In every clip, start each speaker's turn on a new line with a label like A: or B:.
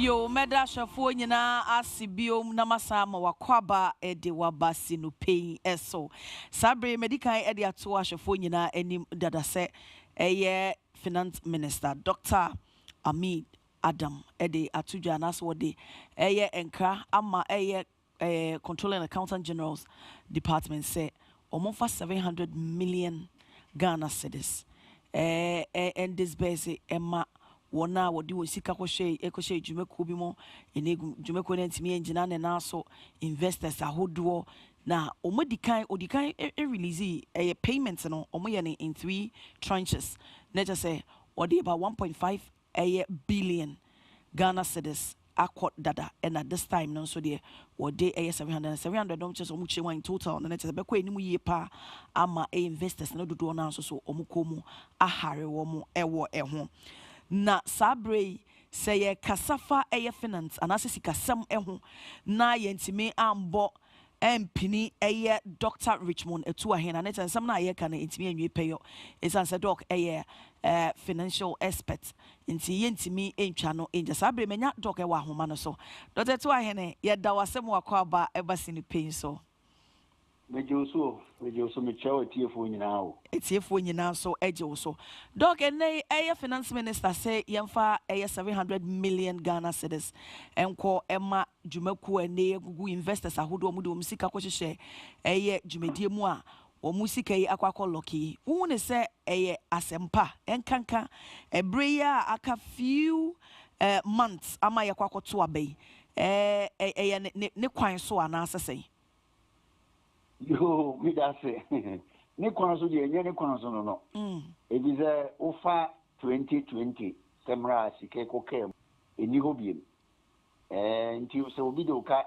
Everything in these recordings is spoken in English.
A: Yo meda shafo nyina asibiom na masama wakwaba ede wabasi no PEI eso sabre medical ede ato ashafo nyina enim dada se eye finance minister Dr. Amid Adam ede atudwa nas wode eye enkra ama eye controlling accountant generals department say omonfa 700 million Ghana cedis and this base emma wona wodi wosika ekoshe dwumako bi mo enegu dwumako na ntimi engina ne na so investors ahodo na odikan release payments no ye ne in 3 tranches na just say odi about 1.5 billion Ghana cedis akot dada and at this time no so there wodi 700 don't just omuche one in total na just be ko enimu ye pa ama investors na dodo na so omukomu ahare wo mo ewo eho na sabre say kasafa finance anase sikasam eho na yentime ambo empini Dr. Richmond etu ahena na some na ye kan entime anwe peyo esan say doc financial expert nti yentime entwa no enja sabre menya doc wa ahoma no so Dr. etu ahena ye da wasem wakwa ba ebasi ni PEI so
B: Mejoso me chawo tiefo nyina o.
A: Tiefo nyina so eje so. Doc ene finance minister say yemfa 700 million Ghana cedis enko ema dwumaku ene gugu investors ahodo mu de musika kohye dwumadie mu a omusika yi akwakọ loki. Wu ne se asempa enkanka ebre ya aka few months ama yakwakọ to abai. Ne kwan so anasese
B: Yo, me da say. Ni kwanso de enye ni kwanso no. Ebize ofa 2020 semra sike kokem eni hobiem. Nti so obi de oka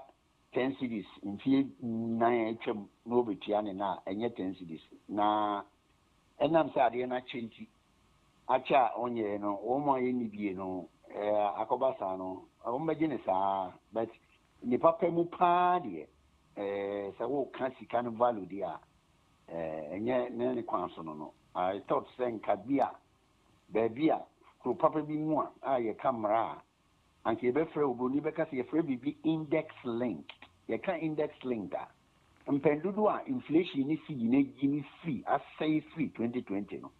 B: 10 cedis nfi 9 atwam no betua ne na enye 10 cedis. Na enam sa ade na chenti. Acha onye no, wo mo ye ni bie no, akobasa no. O mbeje ne sa, but ni papa mu pa de so wo can see kind of value there enye ne kwanso no I thought saying kabia bebia ko papa bi mu a ye camera anke be frɛ oboni be ka se ye frɛ bibi index linked ye can index linked da mpendudu a inflation ni fi ni gini free asai free 2020 no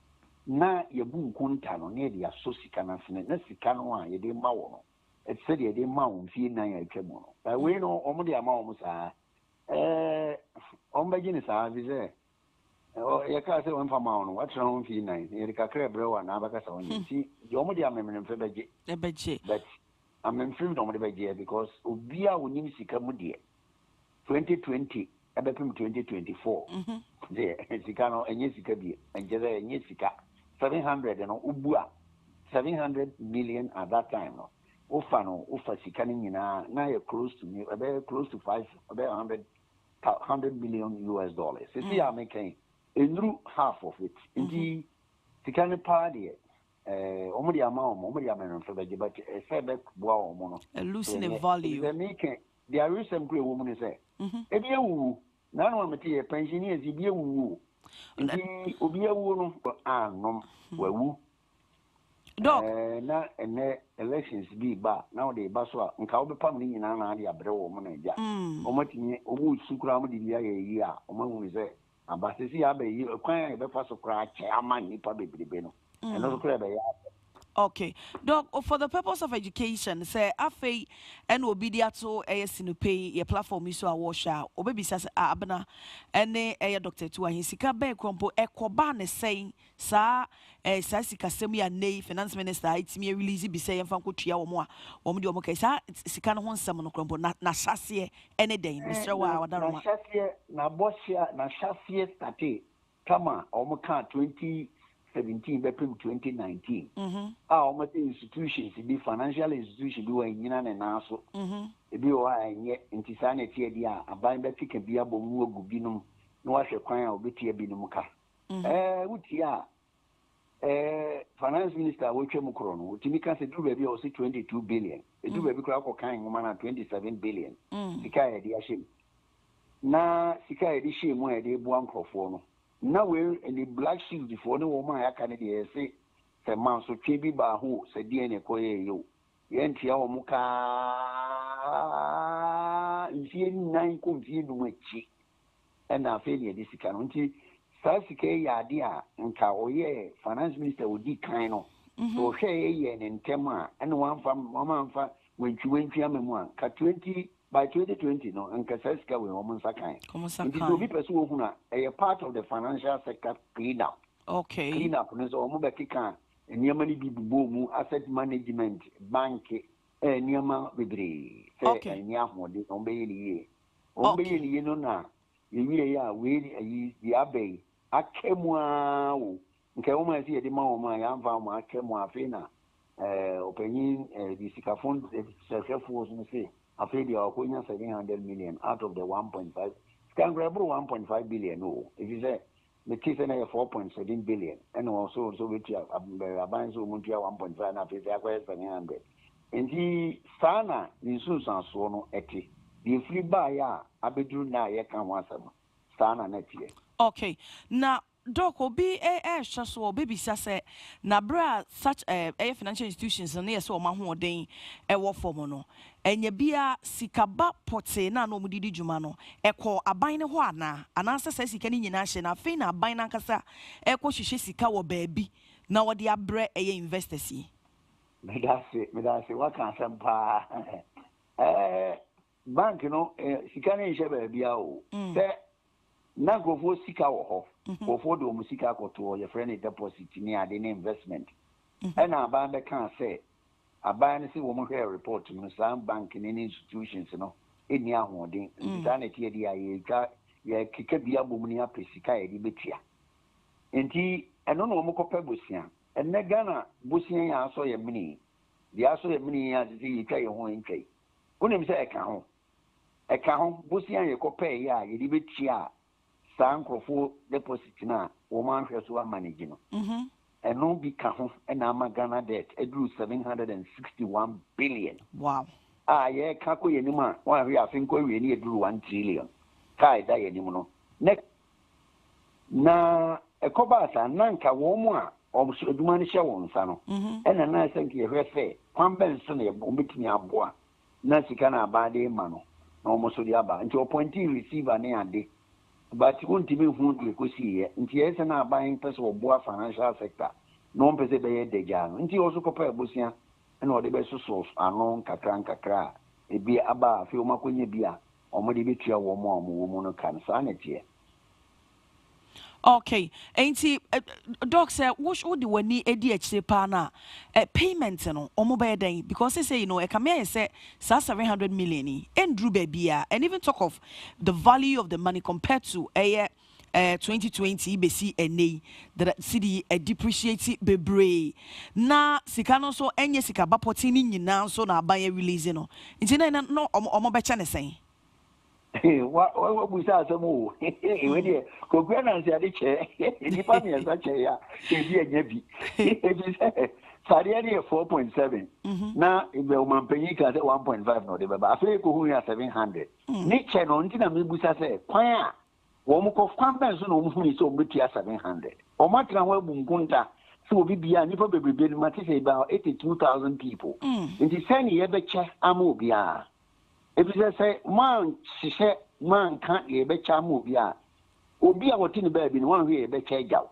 B: na ye bu nkunta no ne de aso sika na sene na sika no a ye de ma wo no et said ye de ma wo mfie nan ya twam no we no omo de ama wo saa ombeji sa bize ya ka se won fama on what wrong fi nine e ka kre brewa na baka sa on ti yo mo dia memene mfe beje but I'm free no mo de beje because obia wonim sika mu de 2020 abepim 2024 de sika no enye sika bi enjere enye sika 700 no ubua 700 million at that time no ufa sika ni nyina na ye close to me about close to 100 million US dollars. See I'm making a half of it. Indeed, the kind of party omudi amount for the but a setback wow mono
A: losing value.
B: They making there is some great woman say if you none of material pensioners if you obia wu no wu
A: Doc
B: na ene elections bi ba now they ba so nka obepam ni nyina na ade abre wo mo na ja omatini omu sukura mo de bia ye a omahu ze abasisi abayi kwan e be fa so kura che ama nipa bebrebe no eno so kura be ya.
A: Okay. Doc, for the purpose of education, say afei and obediato PEI your platform is so a washer, obebisa abna ene Dr. Tua hisika be krompo ekoba ne saying sa sika semi ya nei finance minister itimi release bi say yemfa nkotua wo mo a wo mo de wo kai sa sika no ho nsem no krompo na hyase ene den Mr. wa wadaroma
B: na hyase na bosia na hyase starte kama o mo ka 2017 beprim 2019 almost institutions the financial institutions do nyina na naso ebi o anye ntisa na tie dia aban betika bia bomu ogubi no na wahwe kwan a obetie bi no muka wutia finance minister wotwem kro no utimi ka se duru bia o se 22 billion duru bia kro akokan ngoma na 27 billion sika ya dia shim na sika ya di shim ya di bu ankrofo no na we any black shield for no woman ya kan dey say se man so twe bi ba ho se die ne koye yo yentia wo muka ntie nan ko mfie no machi na afi ne de sika no nti saa sika ya ade a nka oye finance minister odi kan no so hwe ye ne ntem a na wanfa wentwi amemu a ka 20 by 2020 no nka saa sika we wo nsa kan nti so bi person wo huna a part of the financial sector clean up.
A: Okay.
B: Clean up no so mo be kika niyama ni bibubo mu asset management bank niyama bebre se niya hode on be yeli no na yewie ya we yi di abey akemu a wo nke wo ma si e de ma wo ma ya mfa mo akemu afi na opening the sika fund self-force no say afi dia ko nya 700 million out of the 1.5 can grab 1.5 billion no if you say the case na 4.7 billion and also with aban so muntia 1.5 na afi akwa 700 enti sana ni sunsan so no eti the free buy ya abeduru na ye kan wasam sana na tie.
A: Okay, na Doc obi so baby say na bra such financial institutions na yes o ma ho den wo form no enye bia sikaba pote na no mudidi djuma no ekọ aban ne ho ana sesa sika ni nyina hye na fe na aban na nkasa ekọ hwehwe sika wo baabi na wo de abre investors yi.
B: Me da se wa kan sampa bank no sika ne hye baabi a o se na gofo sika wo ho gofo do mu sika akoto your friend deposit ni ade ne investment na aban be kan say aban ne se wo mo hwe report no some bank ni institutions no eni ahoden insanity edi aye ka ye kika bia bom ni apesika edi betia enti eno no mo kopa bosia enne Ghana bosia ya aso ye mini dia aso ye mini ya se yi ka ye ho entwai onim se eka ho bosia ye kopa ya ye di betia sankrofo deposit na wo man hwe so manage no eno bi ka ho na ama Ghana debt edru 761 billion.
A: Wow.
B: Ye ka ko yenim a wa hwe afin ko wie ni edru 1 trillion kai da yenim no na ekoba sa nanka wo mu a obusuduma ni hye won sa no ena na sanke ye hwe fe kwamben so na ye bombetimi aboa na sika na abade ma no na omoso di aba nti appointee receiver ne ade but won't be who you could see nti ese na buying person oboa financial sector no mpese be ye deja no nti oso kopa ebusia na ode be so anon kakra ebi aba afi o makonye bia omode betua wo mo no kan sa na tie.
A: Okay, enti doc say what would wani edi achire pa na payment no omo be den because they say e come here say 700 million endru babia and even talk of the value of the money compared to 2020 besi enei that city depreciate bebre na sika no so enye sika bapoti ni nyina so na aban release no nti na no omo be cha ne sen
B: what we say some we dey kokwe na nsi ade che ni pa mi esa che ya e bi enye bi e bi say sare ade 4.7 na ibe o mampanyi ka say 1.5 no de baba afi ko hu ya 700 ni che no nti na me busa say kwan a wo mu ko kwan ben so no mu hu ni so obetia 700 o matra ho abu nkunta so obi bia ni pa bebrebe ni mate say about 82,000 people nti sani ye be che ama obi a if you say man sise man kan ye be cha mo bi a obi a woti ni ba bi ni wan hwe ye be cha jaw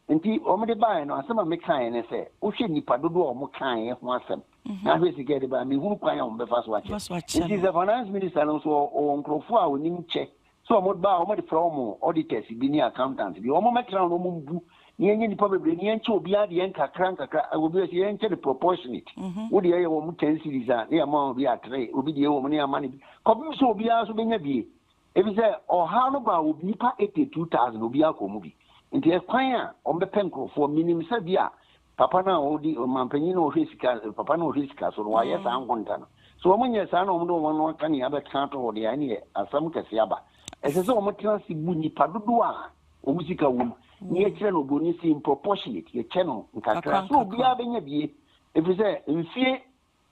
B: nti o me de ba no asema me kan ne se o hwe nipa dodo o mo kan ye ho asem na hwe sike de ba me hu kwan ya o be fa so ache nti the finance minister no so o nkrofo a oni nche so o mo ba o mo de from auditors bi ni accountants bi o mo metra no mo mbu ni enye nipa bebre ni enche obi ade en kakra obi se enche the proportionate wo de ye wo mu 10 series a na ma obi atre obi de wo mu ne ama ne ko bi so obi a so benya bie e bi se o ha no ba obi pa 82,000 obi akomu bi nti e kwan a o be penkrofo minim sa bi a papa na odi o mampanyi na o hwesika papa na o hwesika so no wa ye sa ngonta no so o munye sa na o mu do no kan ya be kan to de ya ne asam kase aba e se so o mu transi bu nipa dodo a o musika wo ni ekire no boni si proportionate ye cheno nkakra so bia benya bie efise mfie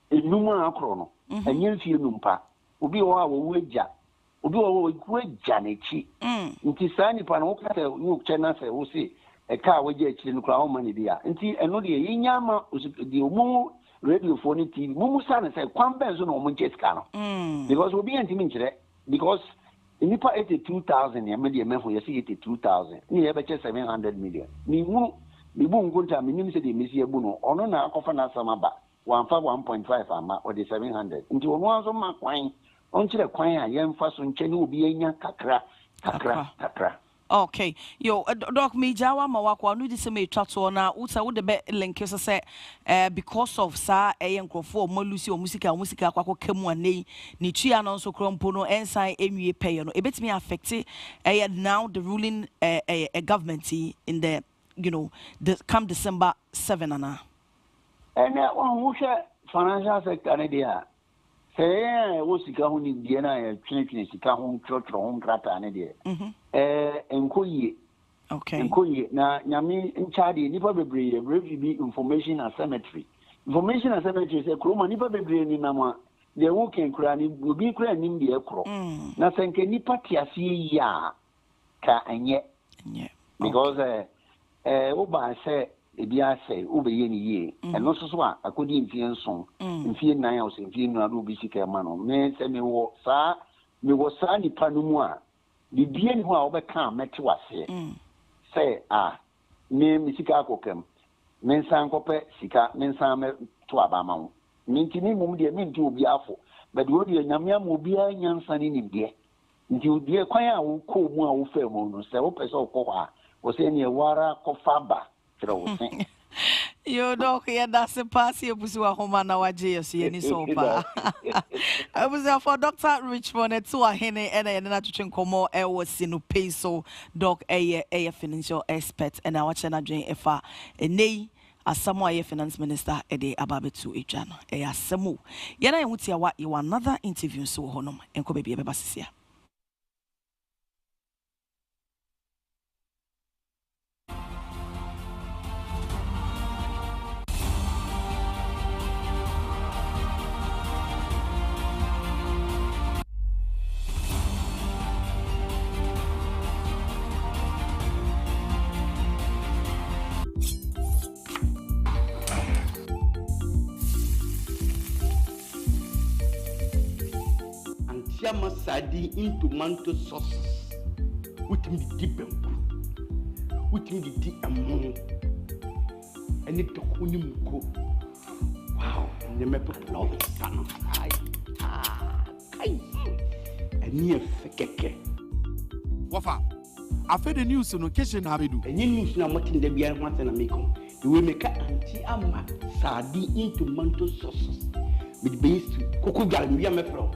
B: enum akro no enye mfie numpa obi wo a wo agya obi wo agya na chi nti sani pa no kata wo chena se wo si e ka wo je chi no kra wo mani bia nti eno de yinya ma de omu radio for any TV. Mumusa and say, Quamben so no Munchescano. Because we'll be anti because in Nipa 82,000, your media men for you see 82,000. Ni ever 700 million. Ni boom gunta, minimum said the Monsieur Buno, or no, now offer na samaba, 1.5 ama or the 700. Into one of my coin, until the coin, young fast on Chen will be a kakra.
A: Okay, yo, Doc, me Jawa Mawakwa, no, this may chat on now. Uta would the bet link say, because of Sa a young for Molusi or Musica, Quaco Kemu ni Chia non so crompono, ensign MUA pay. It bets me affected now the ruling a government in the, come December 7 and
B: that one who share financial sector. Say, what's the Kahun in Diana, Trinity, Kahun, Church, or home crata, and idea. Enkoye.
A: Okay.
B: Enkoye. Now, Yami in Chadi, Nipa Bebre, refugee information asymmetry. Information asymmetry is a chroma, Nipa Bebre in Nama. The walking cranny will be cranny in the acro. Nothing can Nipa Tiasi ya, ka and yet. Because, Oba say, Ebia say, Uber ye, and also so I could influence song, in fear 9 hours in fear no Rubisika Mano. Men say me was Sani Panumua. The bien who overcome met to us say, name Misika Cokem, Mensan Cope, Sika, Mensan to Abamau. Mintini Mumdia mean to be awful, but would you Yamiam will be a young son in India? Until dear Quaya will call more fair, so Peso Coa was any Wara Cofaba.
A: Yo, Doc, yeah, that's a pass here. Busua Homana Waji, any sopa. I was there for Dr. Richmond to a hene and a natural como air was in peso, Doc, a financial expert, and our channel Jane Efa, a nay, as someone finance minister, a day about to each other, a samu. Yana, I would say what you another interview so honum and could be a basia.
C: Sardine in tomato sauces. With me deep and with me deep and more. And it took him go. Wow, and the map of love is done. And near Fekeke.
D: Wafa, I fed the news on occasion. Have you?
C: And you news now what in the beer once and a make the way make auntie Amma sardine in tomato sauces. With base Coco Galleria Mepro.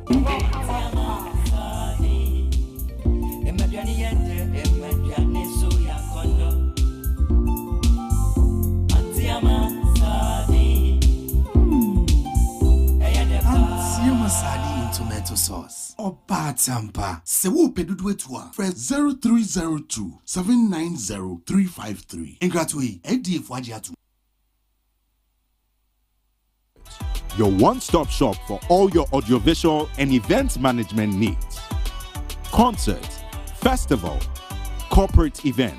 D: Sardine in tomato sauce. Opa Tampa. Sewu pedudu etua. Fresh 0302 790 353. Ingratwe ADF Wajiatu.
E: Your one-stop shop for all your audiovisual and event management needs. Concert, festival, corporate event.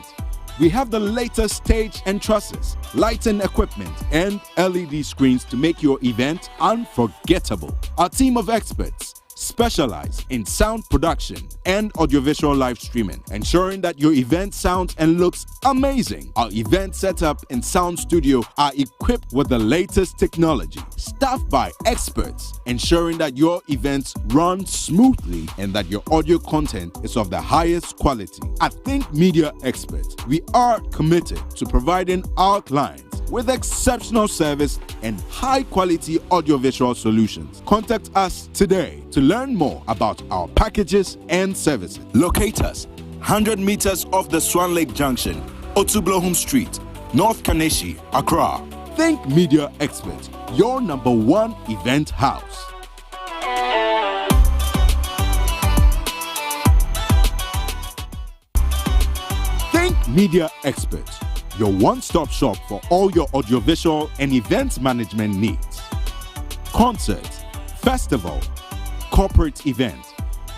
E: We have the latest stage and trusses, lighting equipment, and LED screens to make your event unforgettable. Our team of experts specialize in sound production and audiovisual live streaming, ensuring that your event sounds and looks amazing. Our event setup and sound studio are equipped with the latest technology, staffed by experts, ensuring that your events run smoothly and that your audio content is of the highest quality. At Think Media Experts, we are committed to providing our clients with exceptional service and high-quality audiovisual solutions. Contact us today to learn more about our packages and services. Locate us 100 meters off the Swan Lake Junction, Otublohum Street, North Kaneshi, Accra. Think Media Experts, your #1 event house. Think Media Experts, your one-stop shop for all your audiovisual and event management needs. Concert, festival, corporate event.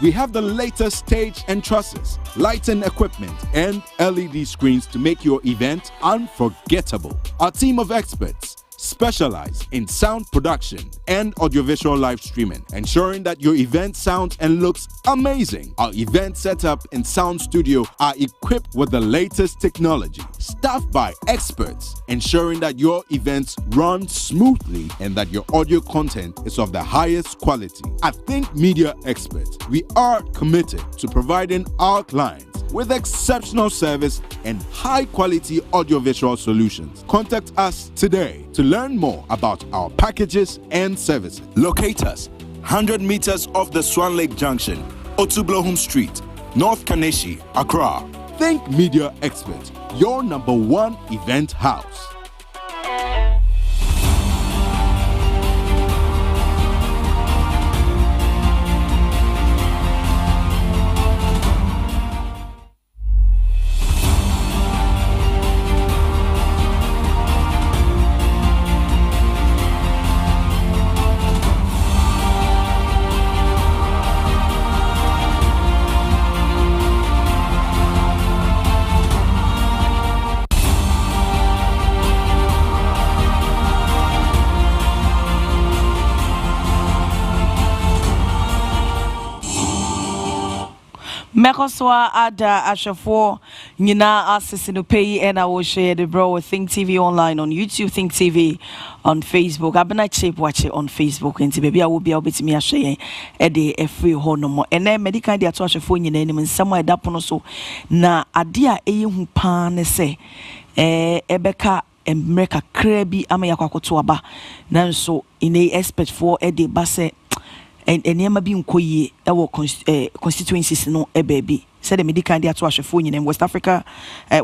E: We have the latest stage and trusses, lighting equipment, and LED screens to make your event unforgettable. Our team of experts specialize in sound production and audiovisual live streaming, ensuring that your event sounds and looks amazing. Our event setup and sound studio are equipped with the latest technology, staffed by experts, ensuring that your events run smoothly and that your audio content is of the highest quality. At Think Media Experts, we are committed to providing our clients with exceptional service and high-quality audiovisual solutions. Contact us today to learn more about our packages and services. Locate us 100 meters off the Swan Lake Junction, Otublohum Street, North Kaneshi, Accra. Think Media Experts, your #1 event house.
A: Mekoswa ada ashafo nyina asisi no PEI and I will share the bro with Think TV online on YouTube, Think TV on Facebook. I've been a cheap watch it on Facebook and baby I will be able to me a share a day a free honomo and then medical dia to ashafo nyina nim somewhere that pono so na adia hu pa ne se ebeka emreka krebi ama yakwakoto aba nanso in a expert for a day base and never be nkoye our constituencies no baby said the medical dia to ashafo nyina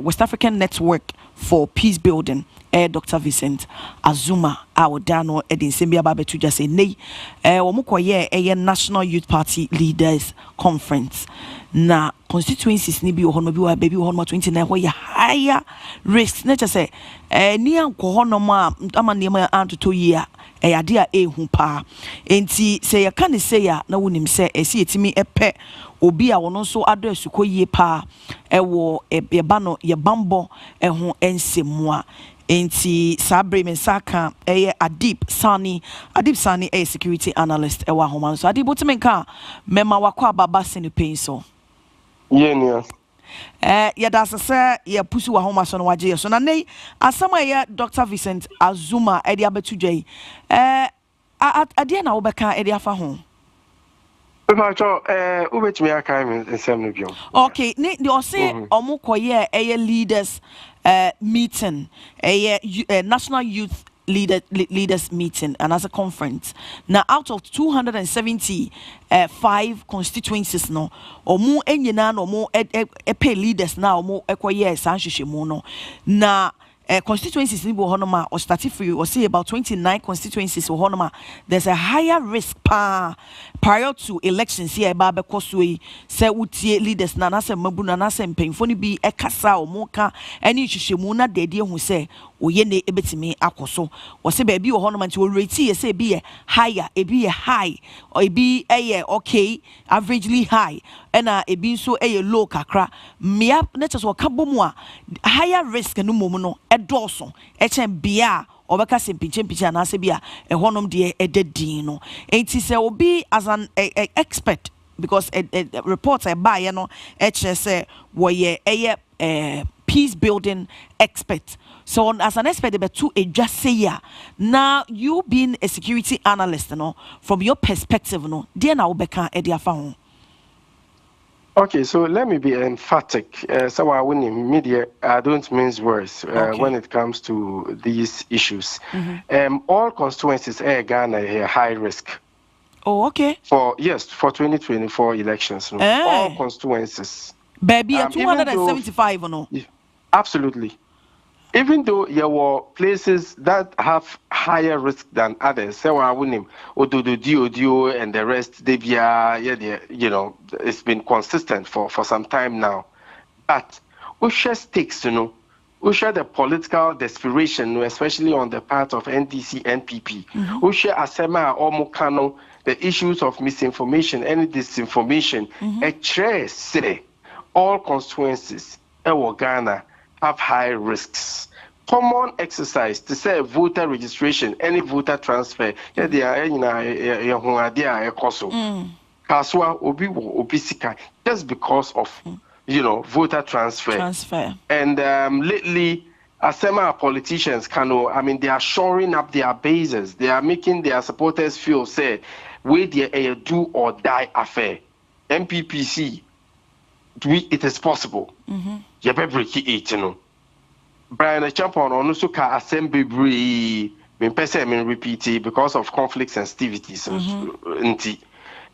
A: West African Network for Peace Building Dr. Vincent Azuma awodano edin sembia ba betu just say nei omukoye National Youth Party Leaders Conference na constituencies ni bi ohono bi wa baby ohono 29 where higher risk na say ni anko hono ma amane ma antoto yi a ade a ehu pa enti say ya kan say ya na wonim say esi etimi epe obi a wono so ado asuko yie pa ewo eba no ye bambo eho ensemua enti sabre mensaka Adib Sani security analyst ewa homa so Adib botimenka mema wakwa baba senu penso
F: yeah
A: that's a ya pusu wa homa so no waje so na nei asama ya Dr. Vincent Azuma edi abetu dwai ade na wo beka edi afa ho
F: ubetimi aka me nsem no biom
A: okay ne the say omukoye leaders meeting National Youth Leaders meeting and as a conference now out of 275 constituencies no omu enyina no omu pay leaders now omu ekoye sanhwehwemu no na constituencies ni bo honoma or started for you or say about 29 constituencies or honoma there's a higher risk prior to elections here ba be kosoi say utie leaders na say mabu na say mpemfo ni bi ekasa o moka eni hwehwemu na dede hu say oye ne ebetimi akoso o say ba bi o honoma nti o rate ye say bi higher e bi high or e bi okay averagely high ena e bi so low kakra mia na cheso kabomu a higher risk no momu no edoso echen bia obeka sempinche na se bia ehonom de ededin no enti se obi as an expert because reports buy no say woye peace building expert so as an expert be to just say ya now you being a security analyst no from your perspective no there na obeka e dia fa ho.
F: Okay, so let me be emphatic. So I win in media, I don't mince words when it comes to these issues. All constituencies are Ghana a high risk.
A: Oh, okay.
F: For 2024 elections. No? All constituencies.
A: Baby, 275 or no?
F: Absolutely. Even though there were places that have higher risk than others, so I win him, Odio and the rest, it's been consistent for some time now. But we share stakes, we share the political desperation, especially on the part of NDC, NPP. We share Asema or Mokano, the issues of misinformation and disinformation. Say all constituencies in Ghana have high risks common exercise to say voter registration, any voter transfer. Yeah, they are Kaswa obi sika just because of voter transfer. And lately, as some politicians they are shoring up their bases. They are making their supporters feel say we a do or die affair. MPPC, it is possible. You better break it, Brian Champon on also ka assembly repeat it because of conflict sensitivities.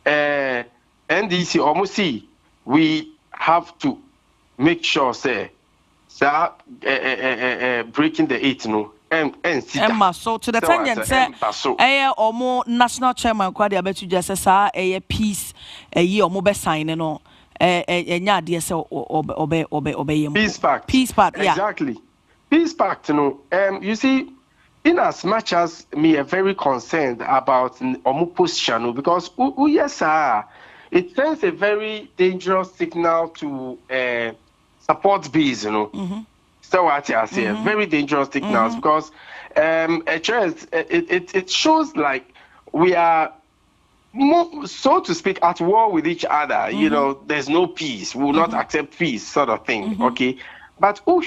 F: NDC almost see we have to make sure say breaking the eight and
A: Emma, so to the tangent say omo national chairman kwade abetu just say peace ye omo be sign no enya de say obe peace pact yeah
F: exactly peace pact you see, in as much as me are very concerned about omo position because yes sir, it sends a very dangerous signal to support base, So what I say, very dangerous signals because it shows like we are so to speak at war with each other. There's no peace. We will not accept peace, sort of thing. Okay, but go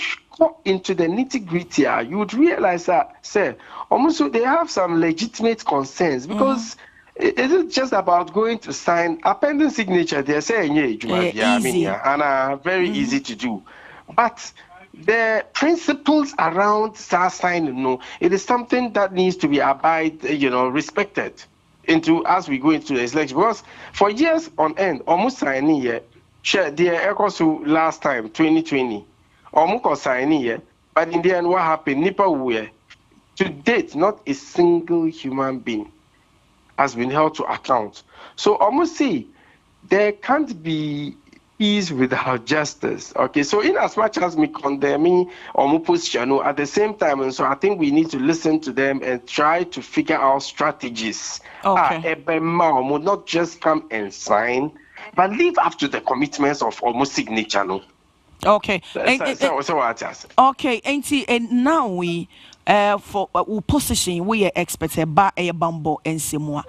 F: into the nitty-gritty, you would realize that, say, almost they have some legitimate concerns because. It is just about going to sign a pending signature. They're saying,
A: easy.
F: And very easy to do. But the principles around signing, it is something that needs to be respected as we go into the election. Because for years on end, almost signing here, the echoes last time, 2020, almost signing here, but in the end, what happened? Nipa were to date, not a single human being has been held to account. So almost see, there can't be peace without justice. Okay, so in as much as me condemning or position, at the same time, and so I think we need to listen to them and try to figure out strategies.
A: Okay.
F: Not just come and sign, but live up to the commitments of almost signature. No?
A: Okay.
F: So what I say.
A: Okay, and now we for position we are experts ba bambo ensemua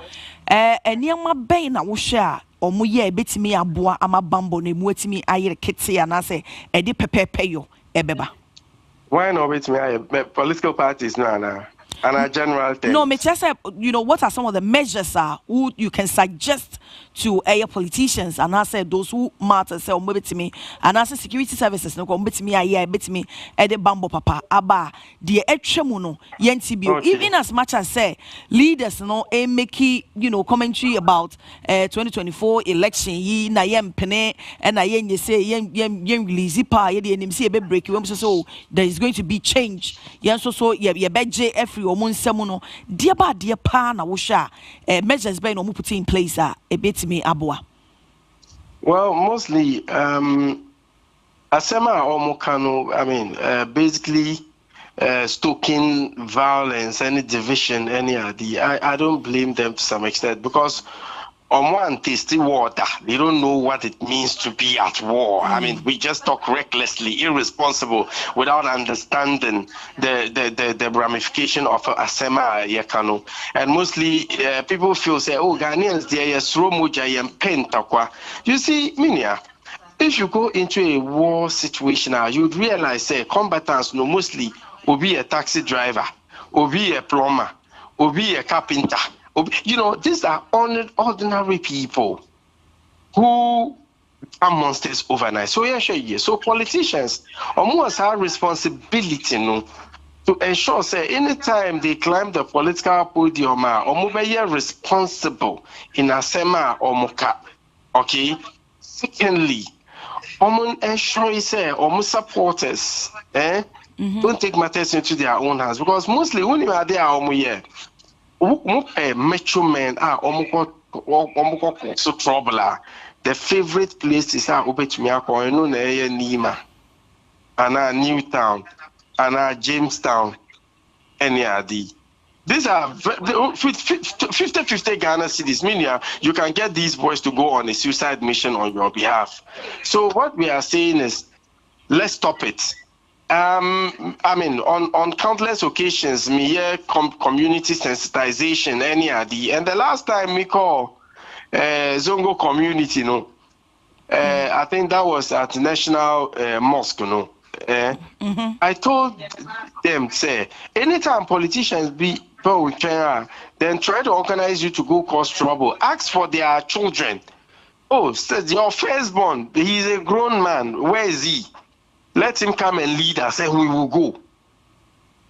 A: eniama ben na wo hwe a omo ye betimi aboa ama bambo na mu atimi ayere kete ana se e de pepepe yo ebeba
F: why no betimi aye political parties no and a general thing.
A: No, me just say, what are some of the measures who you can suggest to politicians and I said those who matter say me and I say security services no come me me the bambo papa aba the etwemu no yentibio even as much as say leaders make commentary about 2024 election yi na yempene and na yen say yen release pa ye de say be break we so there is going to be change yen so ye beje every omunsem no de ba de pa na wo hwa measures be no mu put in place ebetimi aboa.
F: Well, mostly asema omukano basically stoking violence, any division, I don't blame them to some extent because on one tasty water, they don't know what it means to be at war. We just talk recklessly, irresponsible, without understanding the ramification of asema yakano. And mostly people feel say, oh, Ghanaians they are slow moja and pentakwa. You see, Minia, if you go into a war situation now, you'd realize say combatants mostly will be a taxi driver, will be a plumber, will be a carpenter. These are ordinary people who are monsters overnight. So so politicians almost have responsibility to ensure say anytime they climb the political podium be responsible in asema or muka. Okay. Secondly, ensure say supporters don't take matters into their own hands because mostly when you are there metro men so trouble the favorite places obetumi akọ na Nima and Newtown and Jamestown these are 50 Ghana cities, meaning you can get these boys to go on a suicide mission on your behalf. So what we are saying is let's stop it. I mean, on countless occasions, me hear community sensitization, any idea. And the last time we call Zongo community, I think that was at National Mosque, I told them, say, anytime politicians be then try to organize you to go cause trouble. Ask for their children. Oh, says your firstborn, he's a grown man. Where is he? Let him come and lead us, and we will go.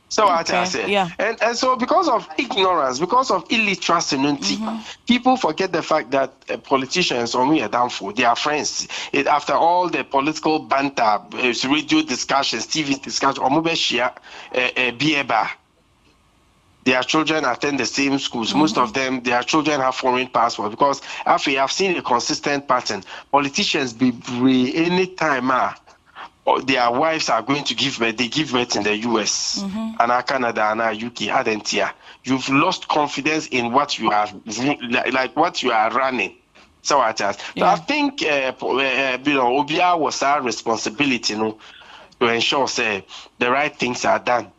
F: So I say, and so because of ignorance, because of illiteracy, people forget the fact that politicians only are down for their friends. After all the political banter, radio discussions, TV discussions, their children attend the same schools. Most of them, their children have foreign passports because after I've seen a consistent pattern. Politicians be anytime their wives are going to give birth, they give birth in the US, and Canada, and UK, hadn't here. You've lost confidence in what you are, like what you are running. So I think, Obia was our responsibility, to ensure, say, the right things are done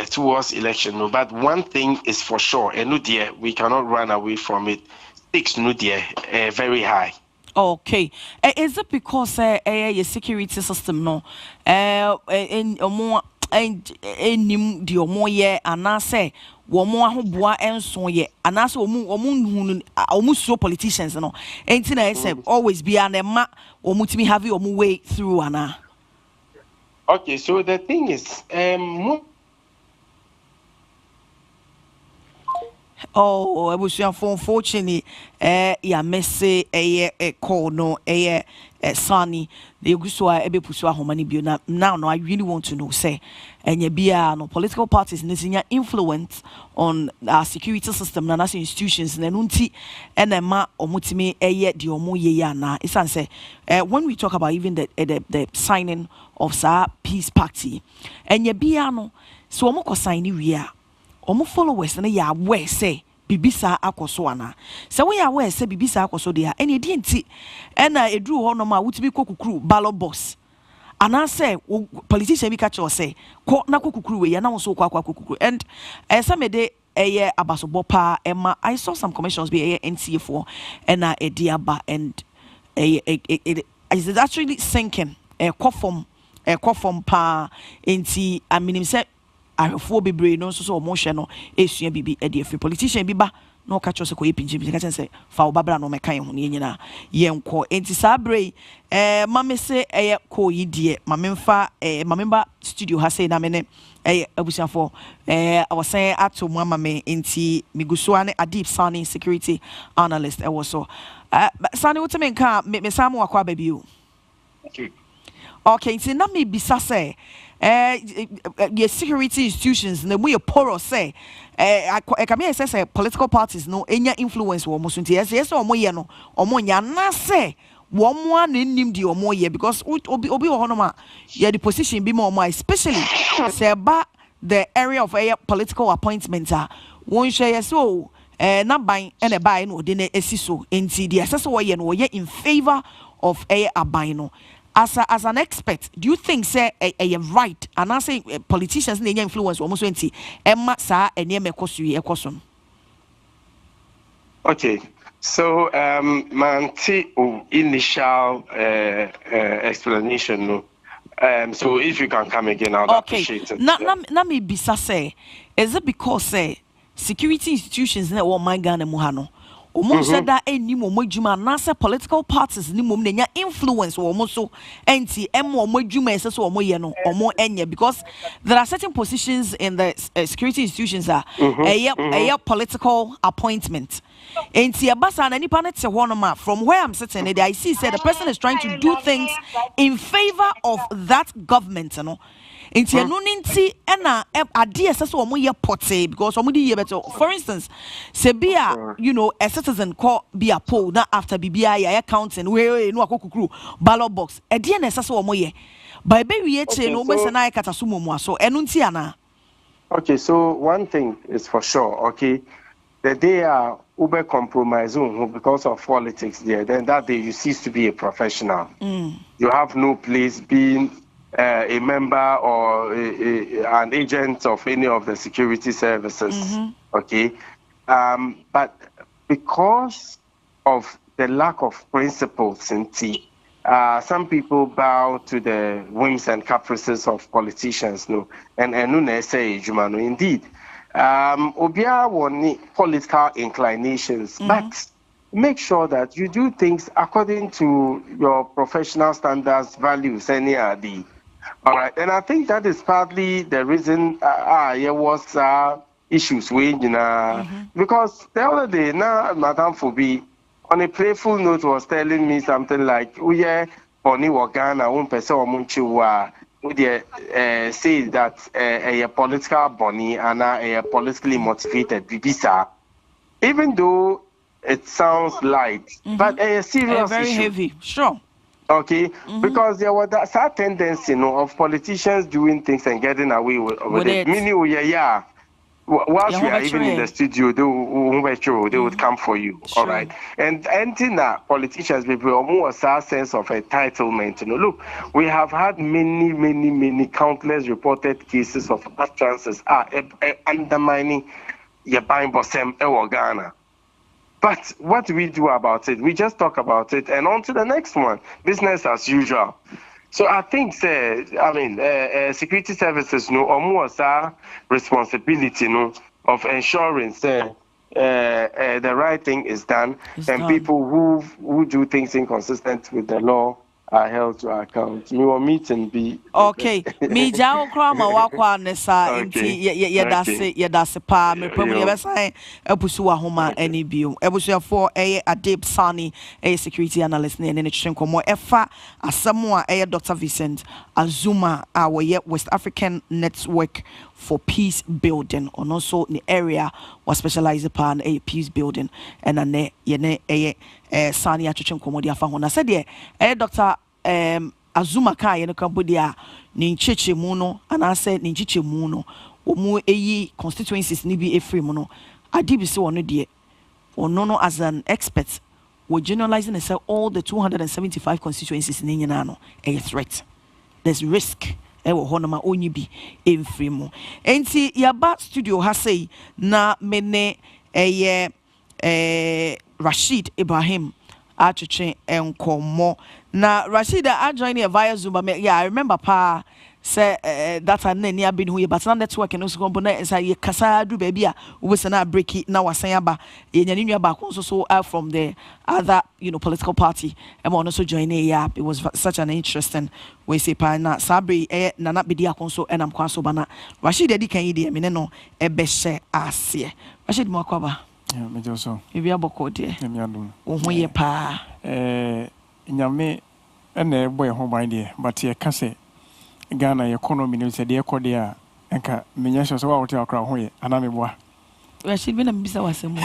F: towards election. But one thing is for sure, and we cannot run away from it. Stakes, very high.
A: Okay. Is it because your security system no in more nim di omo ye anase wo mo ahoboa enso ye anase omu so politicians no enti na say always be an ma omutimi have omu way through ana.
F: Okay, so the thing is
A: oh, I was unfortunately, yeah, messy, call no, sunny. The Gusua, Ebe Pusua, how many be now? No, I really want to know, say, and ye be no political parties, and influence on our security system, and as institutions, and unti, and a ma or mutimi, yet the omo ye na. It's answer. When we talk about even the signing of Sa Peace Party, and ye be no, so omoko sign we are. Omo followers na ya aware say bibisa akoso ana se we ya aware say bibisa akoso de a ene di nti ena eduru ho no ma wutibi kokukuru ballot box ana say politician bi ka che say ko na kokukuru we ya na so kwa kokukuru and some de abasobo pa ema I saw some commissions be NCA4 ena ediaba and it is actually sinking kofom pa enti aminim say ahofo bebre no so mo hwe no esua bibi e de afi politician bi ba no ka cho se ko yepinji bi ka chen se fa wo babra no meka ho ne nyina yenko enti sabre mame se ko yi de mame mfa mame ba studio ha se na me ne abusiafo awosan ato mo mame enti migusoa ne Adip Sani security analyst wo so Sani woteme nka me samu akwa ba bi o okay enti na me bisa se your security institutions na we porous say come here say political parties no enya influence wo musunti yes omo ye no omo nya na say wo mo an nim di omo ye because obi wo hono ma ye the position bi mo especially say ba the area of political appointments won share so na ban e ba no de na esiso enti the assess wo ye no wo ye in favor of aban no. As an expert, do you think say a right and I say politicians need influence almost 20 Emma sa enye mekosu ekoson?
F: Okay, so my initial explanation no. So if you can come again, I'll appreciate it.
A: Na me bisa say, is it because say security institutions na wo my Ghana mu ha no? Omo said that any mo juma na political parties ni mom na influence omo so enti emo mo juma ese so omo ye no omo enye because there are certain positions in the security institutions political appointment enti abasa na nipa na te ho no ma from where I'm sitting there I see said the person is trying to do things in favor of that government no enti enu ninti ena ade ese so omo ye pote because omo di ye better for instance se bia a citizen call be a poll na after bibia ya counting we no akokukuru ballot box ade na ese so omo ye by be we eche no be se na kata so momu aso enu nti ana.
F: Okay, so one thing is for sure, okay, the day Uber compromise because of politics there, then that day you cease to be a professional. You have no place being a member or an agent of any of the security services. Okay, but because of the lack of principles in T, some people bow to the whims and caprices of politicians, no, and no say Jumano. Indeed, Obia won political inclinations, but make sure that you do things according to your professional standards, values, any RD. All right, and I think that is partly the reason there was issues with because the other day now Madame Fobi on a playful note was telling me something like, "Oh yeah, Oni Wagana, one person Munchu say that a political bunny and a politically motivated Bibisa, even though it sounds light, but a serious
A: very
F: issue.
A: heavy, sure."
F: Okay, because there was that tendency, of politicians doing things and getting away with it. Meaning, whilst we are even in the studio, they would come for you. Sure. All right, and politicians, people almost a sense of entitlement. Look, we have had many countless reported cases of utterances undermining your buying bossem Ghana. But what do we do about it? We just talk about it and on to the next one. Business as usual. So I think, security services, almost our responsibility, of ensuring, the right thing is done, people who do things inconsistent with the law are held to account. We will meet and be
A: okay. Me jawo kra ma wakwa nesa enti ye dase pa me pam ye besan abusu wa homa ani bio ebusu for Adib Sani security analyst ne ne twetwe komo efa asamo a Dr. Vincent Azuma we West African Network for Peace Building or also in the area was specialized upon a peace building and ane ye Sani atwetwe komo dia fa ho na said ye Dr. Azuma ka ye no Cambodia ni ncheche mu no ana se ni ncheche mu no omu eyi constituencies ni bi efree mu no Adib se wono de ono no as an expert we generalizing say all the 275 constituencies ni nyina no a threat. There's risk ewo hono ma onyi bi emfree mu enti yaba studio ha sei na mene Rashid Ibrahim atwetwe enkomo na Rashida join here via Zoom. I remember pa say that and then ya been who but na network no so na say ye kasa do baby a we say na break it na wasan aba ye nyane nua ba so from the other political party and also join here. It was such an interesting we say pa na sabri na na bidi akonso enam kwaso bana Rashida di kan yi de me no e be hye ase Rashid mo akwaba
G: me joso
A: e bia boko de
G: me adum
A: wo ho ye pa
G: nyame ene boy ho ban de but ye ka se Ghana economy no se de ekode a enka menya so wa wote akra ho ye ana me boa
A: we should be na bisa wasem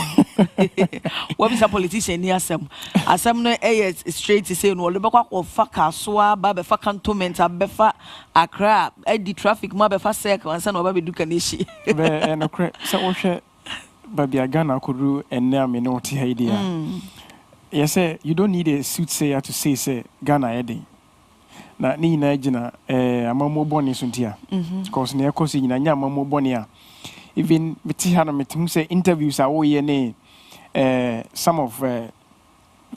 A: what is a politician ni asem no straight to say no le be kwa fa kasoa ba be fa cantonment be fa Accra di traffic ma be fa circle ansa no ba be duka ni shi
G: be eno kre se wo hwe ba bia Ghana kodu enne ame no te ha idea. Yes, sir, you don't need a soothsayer to say Ghana heading. Na ni na gina amamo boni suntia. Cause ne ekosi nyina nya amamo boni a. Even meti ha na metim say interviews are we ne some of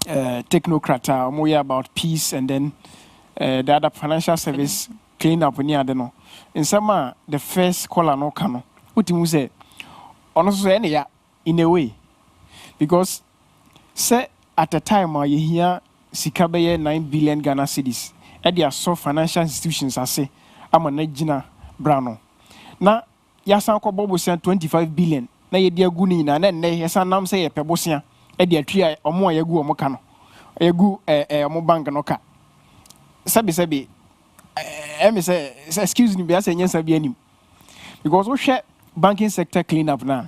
G: technocrats are more about peace and then the other financial service clean up ni ade no. In some the first caller no kano. Utimu say ono so any ya in a way because say at a time where you hear Sikabeye 9 billion Ghana cedis, and there are so financial institutions I say, I'm a Najina Brano. Now, Yasan Kobo sent 25 billion. Now you dear Guni, and then Yasan Nam say a Pebosia, and dear Tria or more Yagu or Mokano, Yagu a Mobanga Noka. Sabi, excuse me, I say yes, I be any. Because we share banking sector cleanup now.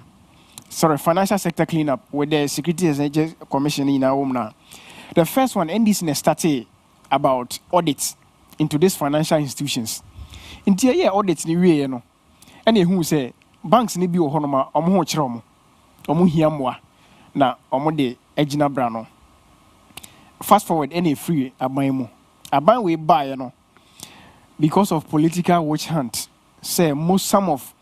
G: Sorry, financial sector cleanup with the Securities and Exchange Commission in our home now. The first one, NDC started about audits into these financial institutions. In the year audits ni we no. Any who say banks ni bi o honoma omo ho kire omo. Omo hiamwa na omo de agina brano. Fast forward any free aban mu. Aban we buy no. because of political witch hunt say most some of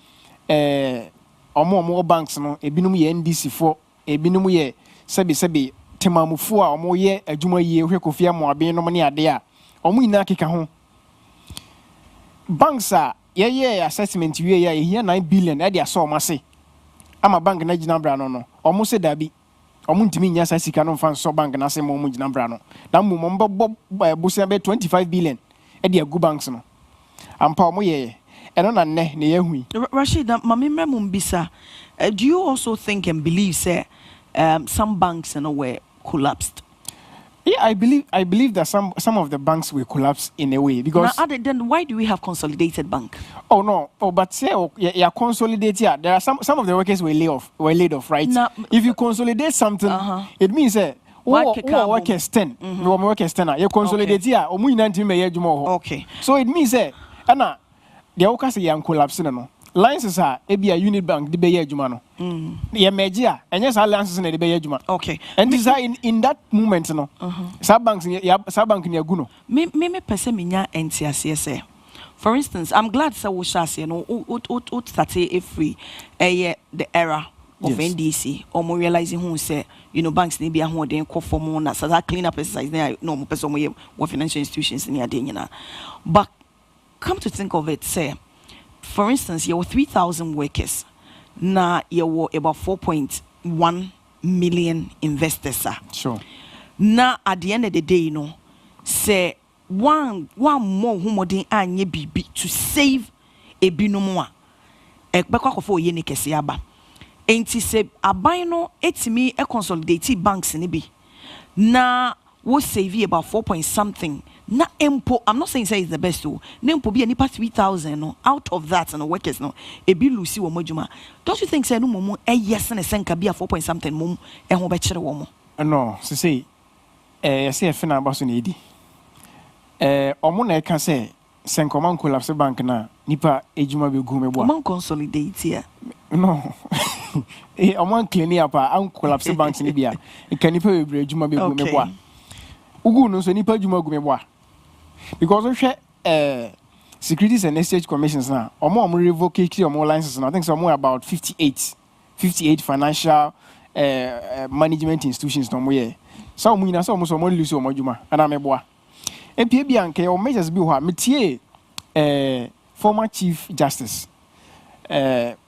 G: more banks no ebinum ye NDC for ebinum ye sebi temamufo a omo ye adwuma yie hwe kofia mo aben no ne ade a omo ina keka ho banks a ye assessment wie ya here 9 billion e dia so omase ama bank na gina bra no omo se dabi omo ntimi nya sa sika no fan so bank na se mo gina bra no na mo mbọ busia be 25 billion e dia go banks no ampa omo ye eno na ne yehui
A: Rashid mami mbisa do you also think and believe say some banks in a way collapsed?
G: Yeah, I believe that some of the banks will collapse in a way because
A: now, then why do we have consolidated bank?
G: Oh no, but say consolidated. Yeah, there are some of the workers were laid off, right? Now, if you consolidate something, it means workers 10, workers 10. You consolidate yeah, okay. So it means Anna, the workers are collapsing no. Licenses are a unit bank, the Bay Jumano. Yeah, Major, and yes, our licenses in the Bay Juma.
A: Okay.
G: And this in that moment, no, sub banks in Yaguno.
A: Me Peseminia and CSA. For instance, I'm glad Sawushas, start free the era of NDC, or more realizing who say, banks need be a more than call for more, so that clean up exercise there, no person what financial institutions in your But come to think of it, say, for instance, there were 3,000 workers. Now there were about 4.1 million investors.
G: Sure.
A: Now at the end of the day, say one more humodin anye bibi to save a binomwa. Ekbekwa for ye ne kese aba. Enti se aban no etimi e consolidate banks ni bi. Na wo save about 4 point something. Na empo, I'm not saying say it's the best too. Na empo be nipa 3,000 no out of that no workers no e bi lucy wo modjuma. Don't you think say no momo yes na senka be a 4 point something mom e ho be kire wo mo?
G: No, so say say fe na baso na edi. Omo na e ka say senka man collapse bank na nipa ejuma be gu me bo.
A: Man consolidate here.
G: No. Omo clean up an collapse banks ni bia. E kan nipa be ejuma be gu me bo. Ugu no so nipa ejuma gu me bo. Because we share Securities and Exchange Commissions now. Omo revoke omo licenses now. I think somewhere about 58 financial management institutions no more. So we na so omo lose omo juma ana meboa. MPA bianke o measures bi ho a metie former Chief Justice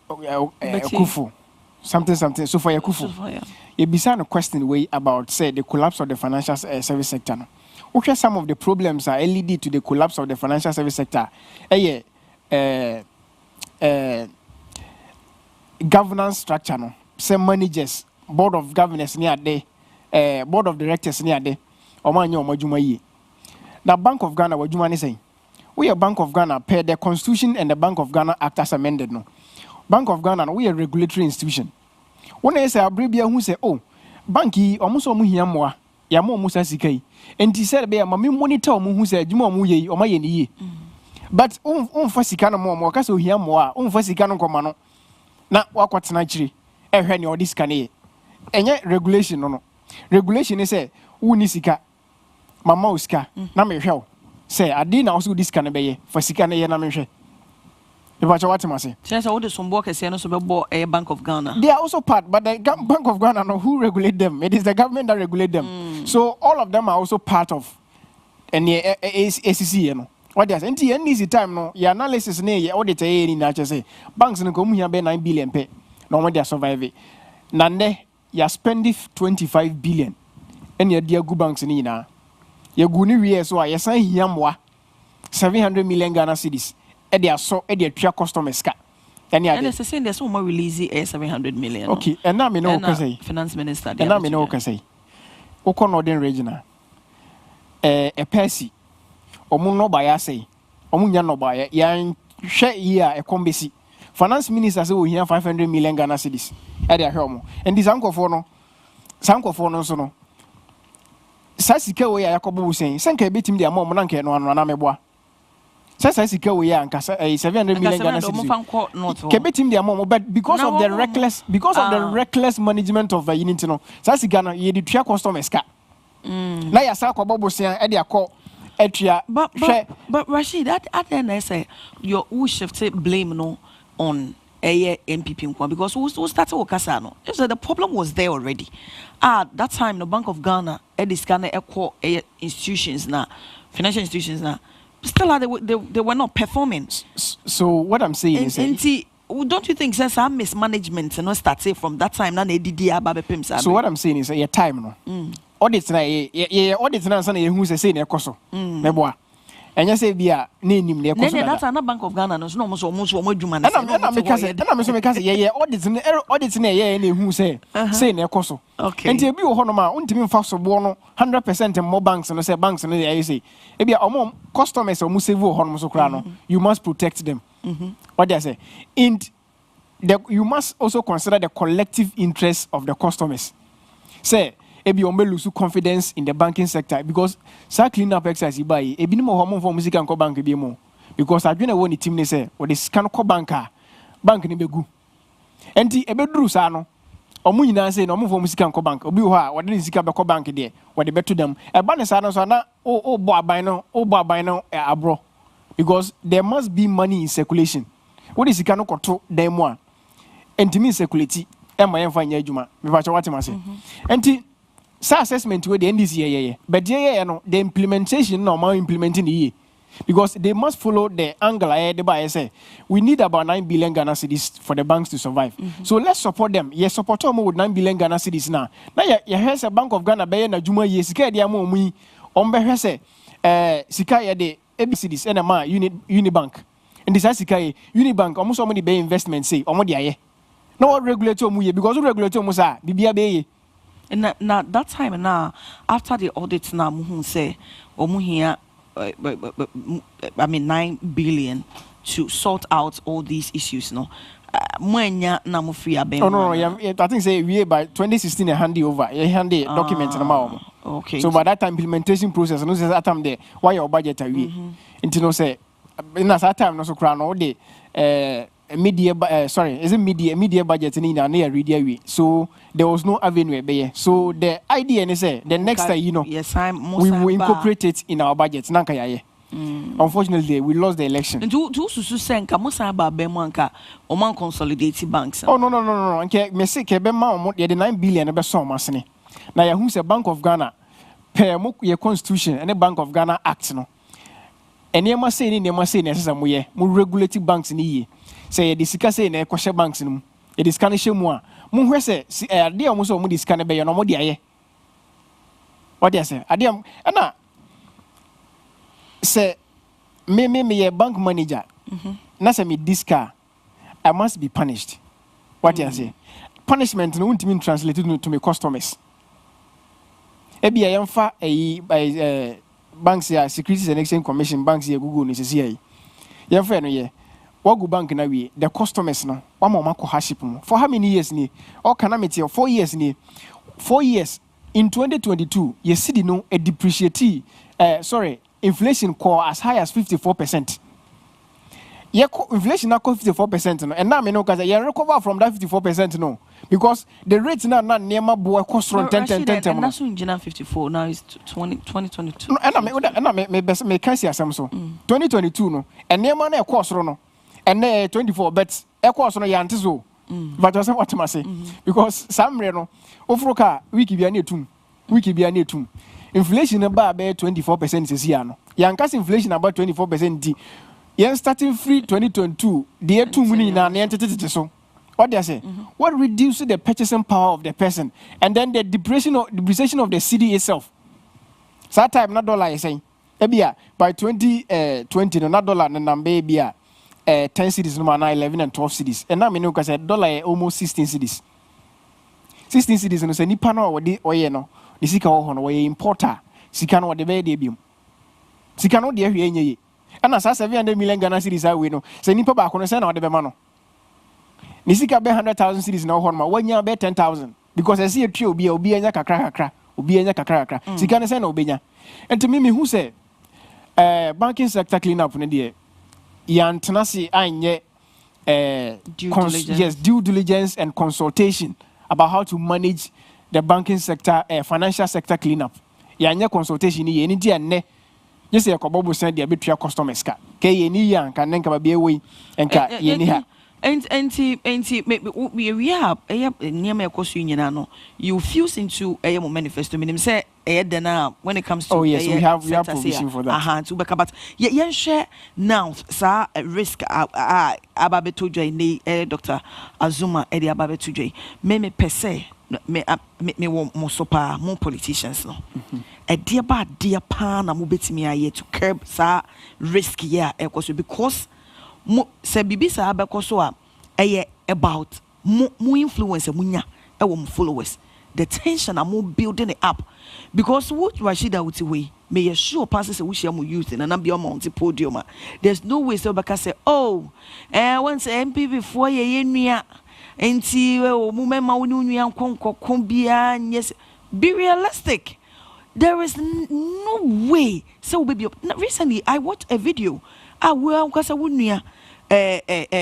G: Kufu something so for Kufu. You bisa no question way about say the collapse of the financial service sector no. Okay, some of the problems are lead to the collapse of the financial service sector. Governance structure, no. Some managers, board of governors near there, board of directors near there. Omanyo Majuma. The Bank of Ghana, what you saying? We are Bank of Ghana per the Constitution and the Bank of Ghana Act as amended. No, Bank of Ghana, we are a regulatory institution. When I say Abribia who say, oh, Banki, almost muhiamwa, yamo musa sikai. And he said, "Be a mammy monitor who said, you more ye or my ye." But fasicano more, caso here more, fasicano commano. Not what's naturally, a henny or this can and yet regulation no. Regulation is a unisika, mamauska, namel. Say, I didn't also this can be for sicana yanamisha. What must say? Since all the some workers say no a Bank of Ghana. They are also part, but the Bank of Ghana no who regulate them. It is the government that regulate them. So all of them are also part of any ACC, you know. What does any time no your analysis near your audit any nature say banks no come here be 9 billion pay. No one they are surviving. Nande you spend 25 billion and your dear good banks ni na. You go ni we so you sign here more 700 million Ghana cedis. Edia so edia tria customers ka. And
A: it's saying there's one more release 700 million.
G: Okay, and now me know what say.
A: Finance minister.
G: And now me know what say. Oko Northern Regional. A Percy. Omu no buy say. Omu nya no buy. Ya share here a combesi. Finance minister say we here 500 million Ghana cedis. Edia hwe and this uncle for no. Sanko for no so no. Sasika we ya yakobo saying. Sanka betim dia mo na nke no na meboa. Sasa sika we ya nkasa 700 million Ghana cedis. Kebetim dia mo but because of the reckless management of unity no. Sasa sika no ye di tua customers ka. Na ya sa kwa bobo sia e dia call etria
A: but Rashid, at then I say your who shifted blame no on a MPP because who started Okasano. So the problem was there already. That time the Bank of Ghana this Ghana equal institutions now, financial institutions now, still they were not performing.
G: So what I'm saying is
A: don't you think there's some mismanagement and not started from that time now they did the
G: so what I'm saying is your time no. Audit na audit na say who say na ekoso. Meboa. Enya say bia na enim na ekoso.
A: That na Bank of Ghana no almost adwuma na.
G: Na me ka say ye audit na ye na who say na ekoso.
A: Okay.
G: Enti ebi wo hono ma untimi mfa so bo no 100% more banks no say banks no ye say. Ebi omo customers omo save wo hono so kra no. You must protect them. What they say? And you must also consider the collective interest of the customers. Say ebi ombe lose confidence in the banking sector because sa clean up exercise ibai ebi ni mo homo for music and co bank bi mo because adwene woni team ne say o de scan co banka bank ni begu enti ebeduru sa no omo nyina say no omo for music and co bank obi ho a o de sika be co bank de o de beto dem e ba ne sa no so na o bo aban no abro because there must be money in circulation what is sika no koto dem mo a enti mi circulate e ma yemfa nya adwuma me ba cha watem ase enti sa assessment where the NDC but the implementation no more implementing the because they must follow the angle the by say we need about 9 billion Ghana cedis for the banks to survive. So let's support them. Yes, support them with 9 billion Ghana cedis now. Now you has a Bank of Ghana by na juma ye sika dia mo mu on be say sika ye de ABCDs NMA Unibank. And this sika Unibank almost so many be investment say omo dia ye. No regulator mu ye because regulator mu sa bibia be ye.
A: And now that time now after the audit now muhu say here 9 billion to sort out all these issues no mwenya na mu free abem.
G: Oh no, I think say we by 2016 a handy over a handy document na ma.
A: Okay.
G: So by that time implementation process no say that time there why your budget away. Into no say in that time no so cry no dey media budget in na ready away. So there was no avenue be. So the idea is say the next time
A: yes,
G: we will incorporate it in our budget nanka yaye. Unfortunately we lost the election.
A: Do susu senka musa ba be manka o man consolidate banks.
G: Oh no nke me say ke be ma o the 9 billion be so masene. Na ya hu say Bank of Ghana per mo ye constitution and the Bank of Ghana act no. Enema say na sesa mo ye mo regulate banks ni ye. Say the sika say na kwhye banks no e the scan hye mu a mo hwe say ade a mo so mo the scan be ye no mo de aye what dey say ade na say me ye bank manager na say me this car I must be punished what dey say punishment no won't mean translated to me customers e bia yemfa banks ya Securities and Exchange Commission banks ya Google ni sisi ayi yemfa no ye Wagu bank na we the customers no one more hardship for how many years ni or calamity 4 years ni 4 years in 2022 you see no a depreciate inflation core as high as 54%. Inflation now 54% no and now me know cause you recover from that 54% no because the rate now near my boy cost from 10
A: and that's in 54 now is 2022
G: and me can see asem so 2022 no and near man e cost no and 24 but e course no yanti so but just what I say because samre no ofroka wiki bia na etum inflation about 24% is here no yankas inflation about 24% di yen starting free 2022 the year 2 money na entity so what they say what reduces the purchasing power of the person and then the depreciation of the cedi itself so that time na dollar is saying ebia by 2020 no na dollar na number bia 10 cedis no na 11 and 12 cedis and now me know cause dollar almost 16 cedis no say nipa no we oye no the sika ho no we importer sika no de be de biom sika no de ahwe enye and as 700 million Ghana cedis away no say nipa ba ko no say na de be ma no ni sika be 100,000 cedis na ho no ma wanya be 10,000 because I see a trio obi anya kakra sika no say na obenya and to me who say banking sector clean up no de yantenasi anye due diligence and consultation about how to manage the banking sector financial sector cleanup yanye consultation ni eni dia ne Just say kobobo send the betua customers ka. Ke ye ni ya nka nenka ba be we enka ye ni ha.
A: We have near my course union. No, you fuse into a manifesto. Meaning, say, when it comes to
G: yes, we have provision for that.
A: To back but yeah, share now, sir, risk. Ababe to Dr. Azuma, Eddie Ababe to me per se, me want more sopa, more politicians. No, a dear bad, dear pan, I'm betting me a to curb, sir, risk, yeah, because. Se bibi sa abeko so a about more influence munya mo followers the tension am building it up because what Rashida would way may you sure passes we share mo youth and am be on the podium there's no way so baka say once MPP for ye nua enti o mu mema wo nua konkokon bia yes be realistic. There is no way so baby recently I watched a video because I wouldn't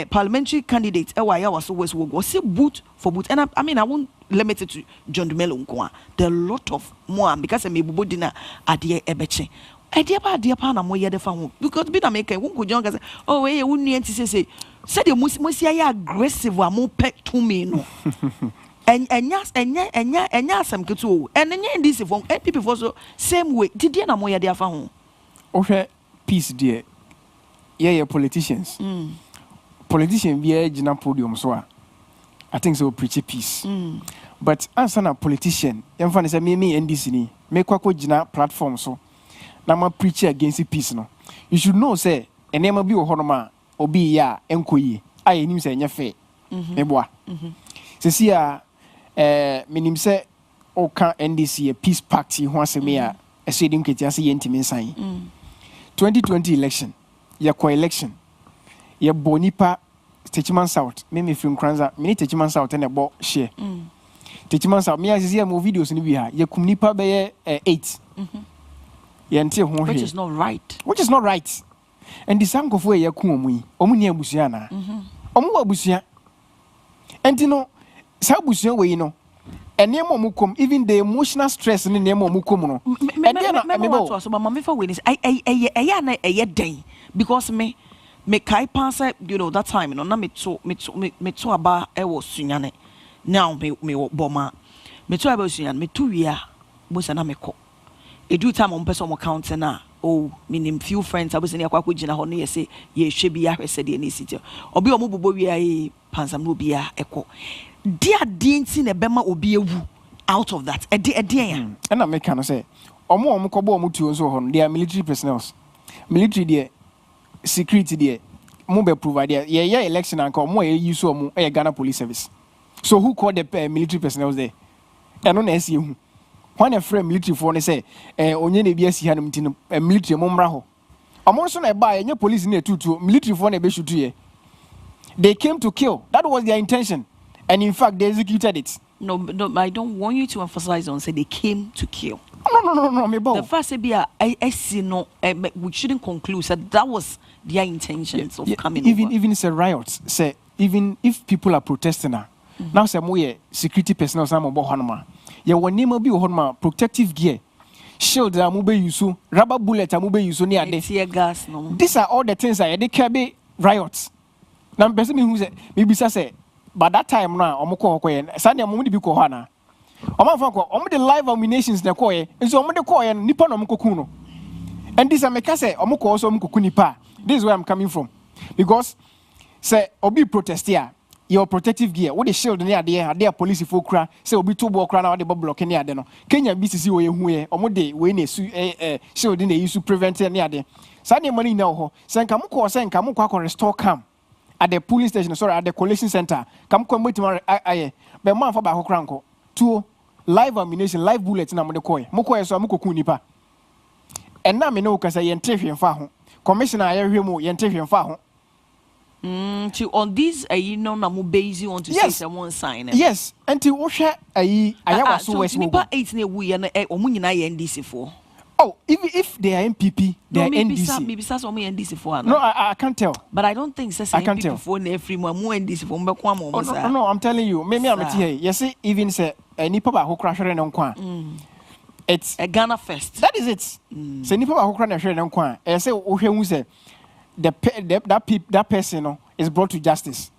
A: parliamentary candidate why I was always was say boot for boot and I mean I won't limit it to John Dumelo Nkwa. There are a lot of more because I may be dinner at the ebeche. I dear pa na mo the fan because be na make won ko John say we wouldn't say the most aggressive wa mo pet to me no. Enya some ketu and enya this from people for so same way did na mo the fan
G: ho peace dear yeah politicians politician be a jina podium so I think so preach peace but answer na politician em fa say me NDC ni me kwako jina platform so na ma preach against peace no you should know say enema bi wo hono ma obi ya enkoyi aye nim say nya fe me boa se si a minim say o kan NDC a peace party ho aseme a esedim ketia say yentimi nsan 2020 election ya co-election ya bonipa Techiman South me film kranza me Techiman South na bo share Techiman South me azia mo videos ni bi ha ya kum nipa be 8 ya ntie ho
A: which is not right
G: and the sankofo ya kum omu ni abusua na omu abusua enti no sa abusua we no enemo mu kom even the emotional stress ni enemo mu kom no
A: me so but me for we this I den because me kai pass you know that time you know na me to aba e wo sunyane now me boma me to aba sunyane me to wia mo sana me ko edu time on person mo count na minim few friends abose ne akwa gina ho no ye say ye hwe bi ahwese de ni sitio obi o mo bobo wia yi pansam no bia eko dia dinti ne bema obi ewu out of that ede ya
G: na me kan say omo kobo omo tuo so ho no they are military personnel military there security there mo be provide yeah election and come e use omo e Ghana police service so who called the military personnel there eno na esi hu when a friend military for ne say onye na bi asi ha no mtino military mo mra ho omo so na ba ye police na tutu military for na be shutu ye they came to kill that was their intention and in fact they executed it.
A: No, I don't want you to emphasize on say they came to kill.
G: No, me bo.
A: The first I see no we shouldn't conclude that was their intentions of coming
G: even it's a riot say even if people are protesting now say mo security personnel some mo bo honoma ye woni ma bi honoma protective gear shield mo be use rubber bullet mo be use ni ade
A: tear gas no
G: these are all the things that they can be riots now person me who say me bisa say but that time now omko ko ye sane mo de bi ko ho na omanfa ko omo de live ammunitions na ko ye nso omo de ko ye nipa no omko ku no and this ameka say omko also omko ku nipa this is where I'm coming from because say obi protest here your protective gear what the shield ni ade police folk kra say obi to bo kra na ade block ni ade no Kenya BCC wo ye hu ye omo de we na su shield na use prevent ni ade sane money na ho say nka mko say nka mko akọ restore cam at the police station at the collection center come metima aye be man for ba ho kranko to live ammunition live bullet na mo de koy mo koy so mo koku nipa and na me no kasa ye ntehwe mfa ho commissioner aye hwemu ye ntehwe mfa ho
A: to on this you know na mo base you want to say someone sign
G: yes until wo hwe aye aya so west
A: nipa 8 na ewu ye na omunyina ye NDC for.
G: Oh, if they are MPP, they are NDC.
A: Maybe that's what NDC for.
G: No, I can't tell.
A: But I don't think I can't tell. For every more NDC for
G: no, I'm telling you. Maybe I'm here. You see, even say nipa ba who crash on kwa. it's
A: a Ghana first.
G: That is it. So nipa ba kokra na hwere ne nko a say wo hwe hu say that person is brought to justice.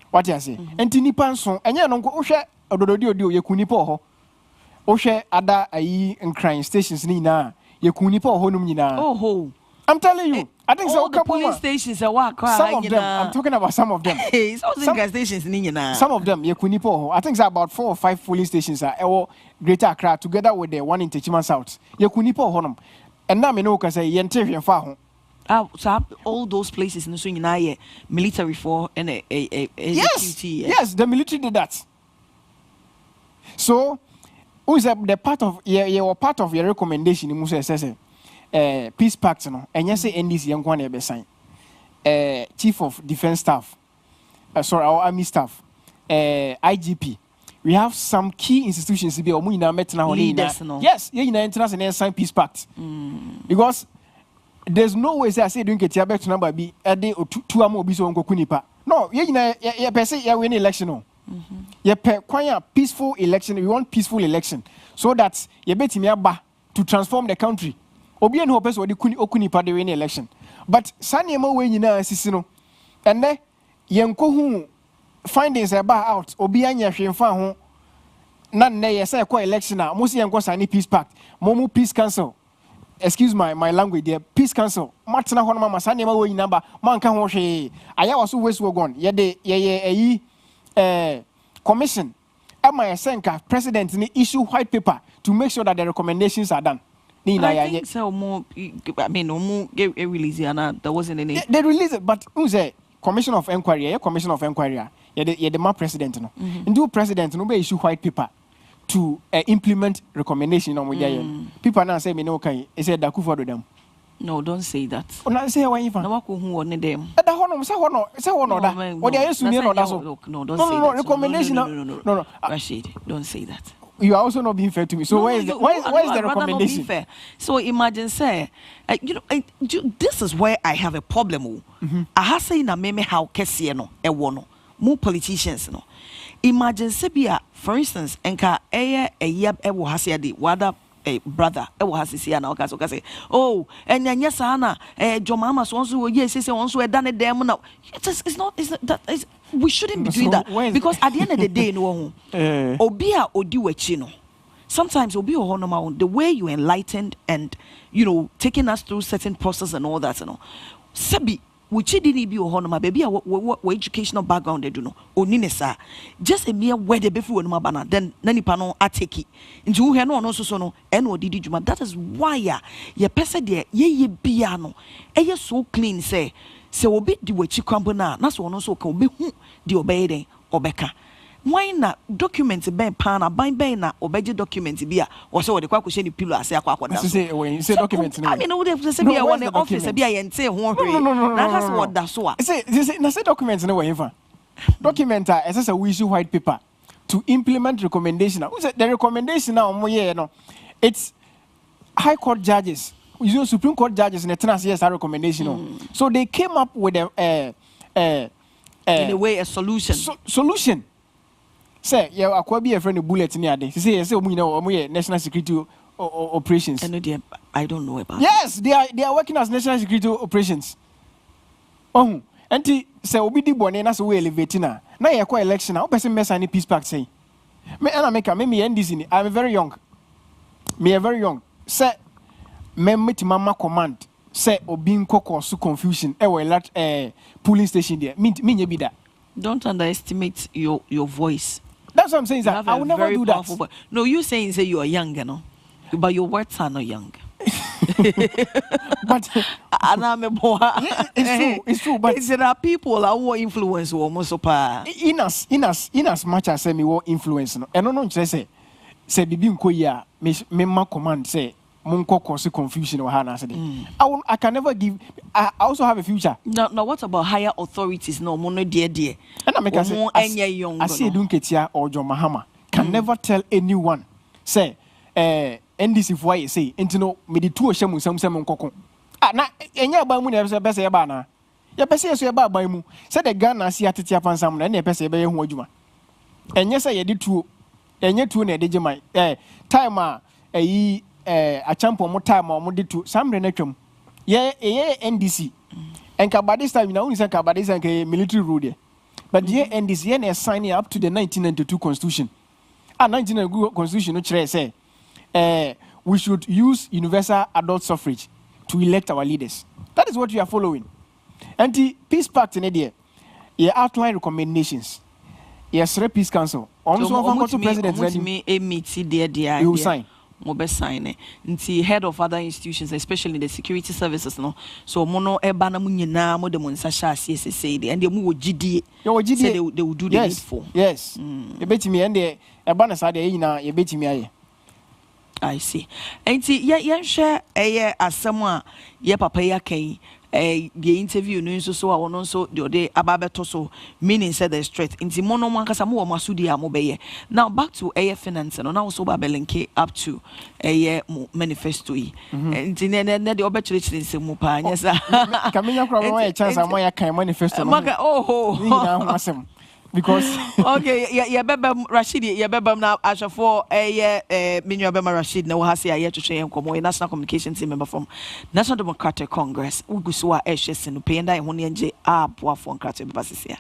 G: What you say? Enti nipa nso enye no nko wo hwe odododi ye ku nipa ho. Wo hwe ada ayi crime stations ni na ye ku nipa ho num nyina.
A: Oh.
G: I'm telling you. I think
A: all the police stations are what
G: some of them. I'm talking about some of them.
A: It's all the stations in
G: some of them, Yekunipo. I think it's about 4 or 5 police stations are Greater Accra together with the one in Techiman South. Yekunipo honum. And now me know can say Yentarian Faho.
A: So all those places in the swing in military for and a
G: yes, the military did that. So who's the part of your part of your recommendation in Musa says peace pact no and yes say NDC yankwan e be sign chief of defense staff our army staff IGP we have some key institutions be omu ina metna ho
A: leaders
G: yes ye ina international sign peace pact because there's no way say doing ketia back to number be e dey two am obi so nkoku nipa no ye ina ye person ye win election no ye pe kwan peaceful election we want peaceful election so that ye betimi aba to transform the country obi en ho person odi okuni pa the win election but sanema we nyina asisi no enne yenko hu findings about out obi anya hwemfa ho na nne ye say ko election a mo se yenko sign peace pact mo peace council excuse my language there peace council matna ho no mama sanema we nyina ba manka ho hwe aya waso west wogon ye de ye commission am I senka president ni issue white paper to make sure that the recommendations are done.
A: I think so more. I mean, no more get release and there wasn't any.
G: They released it, but who's a commission of inquiry? A commission of inquiry. Yeah, the president no. And do president no be issue white paper to implement recommendation on with people now say me no okay. He said that for them.
A: No, don't say that.
G: No, say why you.
A: No, who on them?
G: That one, say one or that. What they used to no that so.
A: No, don't say that.
G: Recommendation. No.
A: Rashid, don't say that.
G: You are also not being fair to me. So
A: no,
G: where is the recommendation?
A: Not be fair. So imagine say, this is where I have a problem. I have say na meme how kesi no e wono. More politicians no. Imagine say bia, for instance, enka a year e wo hase ade wada a brother e wo hase sia na oka say oh enya sa na jomama so onso ye say onso e da ne dem na it's not we shouldn't be doing that because at the end of the day no obi a odi wachi no sometimes obi o normal the way you enlightened and taking us through certain process and all that sabi which didn't be o normal baby what educational background they do no oni ne sa just a mere word be fu no bana then nanipa no ateki nti wo he no so no e na odidi djuma that is why ye pese de ye bia no eye so clean say obi di wachi kwambo na so no so ka obi hu di obeyden obeka why na document ben pan na ban na obeje document bia wo se wo de kwa kwhye ni pillow ase akwa da
G: say document
A: I mean wo de say bia one office bia ye nte ho hwe na ka se wo da so a
G: say document no we fa document a ese we issue white paper to implement recommendation the recommendation now mo ye no it's high court judges Supreme Court judges in the yes recommendation so they came up with a
A: in a way a solution
G: solution say yeah akwa be a friend bullet ni ade say national security operations
A: and I don't know about
G: yes they are working as national security operations anti say obi di bone na so we elevate na ye kwa election na person mess any peace pact say me and make me NDC ni I'm very young say meet mama command say obi nkoko so confusion e we polling station there me nye bi da.
A: Don't underestimate your voice.
G: That's what I'm saying. I will never do that.
A: Voice. No, you saying say you are young, but your words are not young.
G: But it's true. But
A: there are people that will influence almost
G: in as much as say me will influence. And no say bibi nko ya me ma command say munko cause confusion or hana said. I can never give. I also have a future.
A: Now what about higher authorities? No, mono dear.
G: And I make I say Dunketia or John Mahama can never tell anyone say NDC for why say into no me the two shamu some koko. Na enya ba mu na bese ya ba na. Ya bese so ya ba mu. Say the Ghana si atete apansam na na bese be hu adwuma. Enye say ye de tuo. Enye tuo na de gye man. Time a a champion more time or more to some renetrum. Yeah, NDC. And by this time, you know, is by this military rule there. But the NDC is signing up to the 1992 Constitution. And 1992 Constitution, which say we should use universal adult suffrage to elect our leaders. That is what we are following. And the Peace Pact in India, you outline recommendations. Yes, Peace Council. Also, president
A: you will sign. Sign nti head of other institutions, especially the security services, no. So mono eba na munyina mo de monsa sha CSC and they mu GD. They will do the needful.
G: Yes. You bet me and the eba na sa de nyina you bet me aye.
A: I see. Nti ye share asem a ye papa ya kan the interview no so a so the day ababeto so meaning said the straight nti mono mankasa mo masudi a mo beye. Now back to finance no now so babelenke up to manifesto yi nti ne de obechirechire nsemu pa anya sa
G: kamenya kwa mo chance am ya kan manifesto no
A: maka
G: ni na ho asem because
A: okay yeah bebam Rashid yeah bebam na ashafo menua bebam Rashid na wo hase aye twetwe enkomo national communication team member from National Democratic Congress uguso a ehwese no penda ho ne nje aboafo nkrato bebasisia.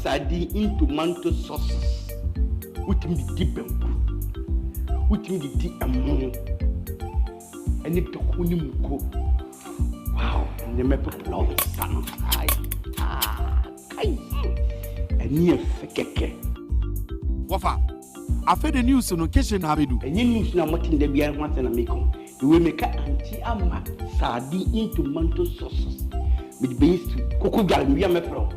C: Sadi in tomato sauces with me deep with me deep and it took wow, and the map of love is done. And near Fekeke.
D: Wafa, I fed the news on occasion. Have you?
C: And you news now, what in the beer once and a make the way make anti ama sadi in tomato sauces with base cocoa gallery. I'm a pro.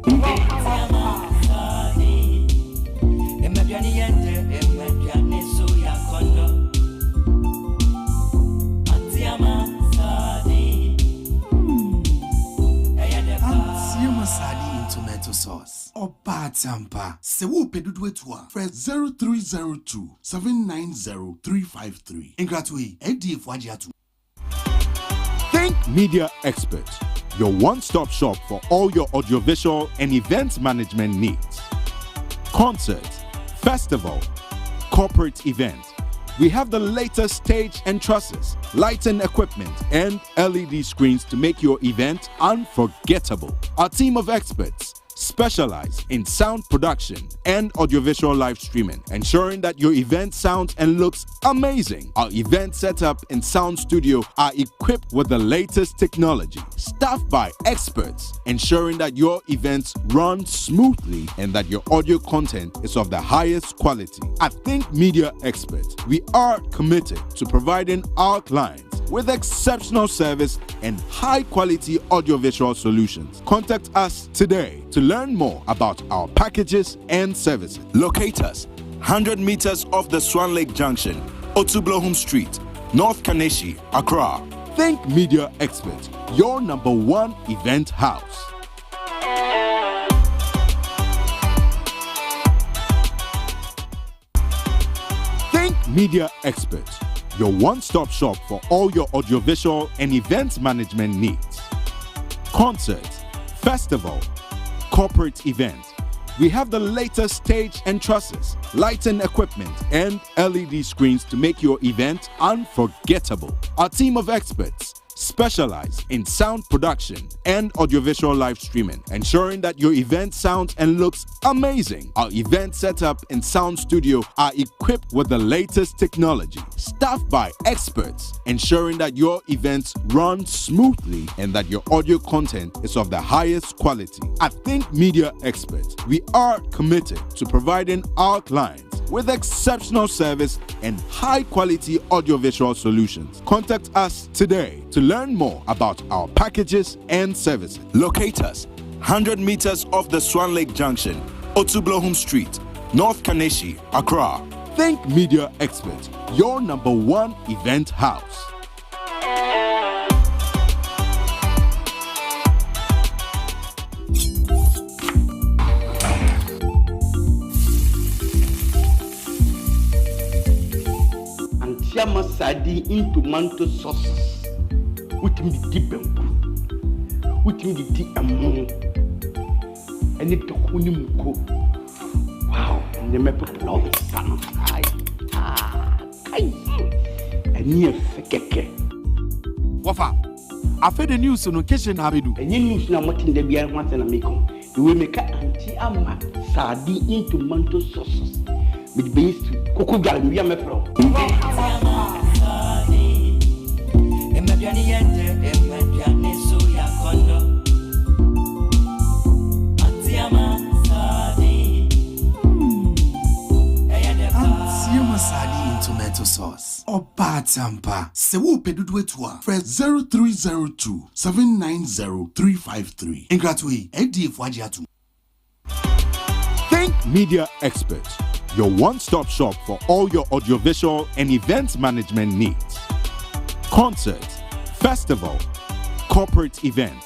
D: Tomato sauce. Opa Tampa. Sewu pedudu etua. Fresh 0302 790 353. Ingratwe ADF Wajiatu.
E: Think Media Expert, your one-stop shop for all your audiovisual and events management needs. Concert, festival, corporate event. We have the latest stage and trusses, lighting equipment, and LED screens to make your event unforgettable. Our team of experts specialize in sound production and audiovisual live streaming, ensuring that your event sounds and looks amazing. Our event setup and sound studio are equipped with the latest technology, staffed by experts, ensuring that your events run smoothly and that your audio content is of the highest quality. At Think Media Experts, we are committed to providing our clients with exceptional service and high-quality audiovisual solutions. Contact us today to learn more about our packages and services. Locate us 100 meters off the Swan Lake Junction, Otublohum Street, North Kaneshi, Accra. Think Media Experts, your #1 event house. Think Media Experts, your one-stop shop for all your audiovisual and events management needs. Concert, festival, corporate event. We have the latest stage and trusses, lighting equipment, and LED screens to make your event unforgettable. Our team of experts specialize in sound production and audiovisual live streaming, ensuring that your event sounds and looks amazing. Our event setup and sound studio are equipped with the latest technology, staffed by experts, ensuring that your events run smoothly and that your audio content is of the highest quality. At Think Media Experts, we are committed to providing our clients with exceptional service and high-quality audiovisual solutions. Contact us today to learn more about our packages and services. Locate us 100 meters off the Swan Lake Junction, Otublohum Street, North Kaneshi, Accra. Think Media Expert, your #1 event house.
C: Antiama sadi in tomato sauces. With me deep with me the among and it took muko. Wow, and the map of all the sun of high. And near Fekeke.
D: Wafa, I fed the news on occasion have do.
C: And you news now what in the beer once and a meko. You will make anti-ama sadi in tomato sauces with base Kukugal, we are my pro.
D: Tomato sauce. Opa tampa. Se wo pedudu etua. Press 0302 790 353. Ingratui, EDF wajiatu.
E: Think Media Expert, your one-stop shop for all your audiovisual and event management needs. Concert, festival, corporate event.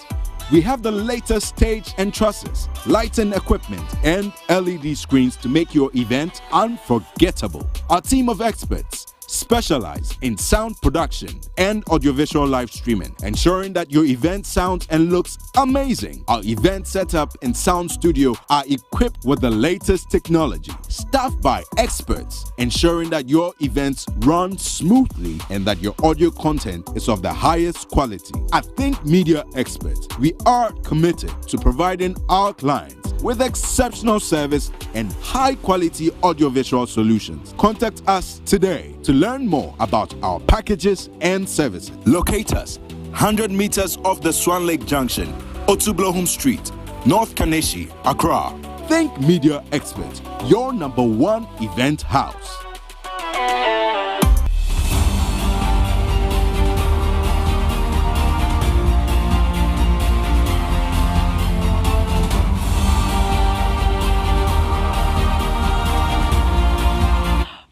E: We have the latest stage and trusses, lighting equipment, and LED screens to make your event unforgettable. Our team of experts specialize in sound production and audiovisual live streaming, ensuring that your event sounds and looks amazing. Our event setup and sound studio are equipped with the latest technology, staffed by experts, ensuring that your events run smoothly and that your audio content is of the highest quality. At Think Media Experts, we are committed to providing our clients with exceptional service and high-quality audiovisual solutions. Contact us today to learn more about our packages and services. Locate us 100 meters off the Swan Lake Junction, Otublohum Street, North Kaneshi, Accra. Think Media Expert, your #1 event house.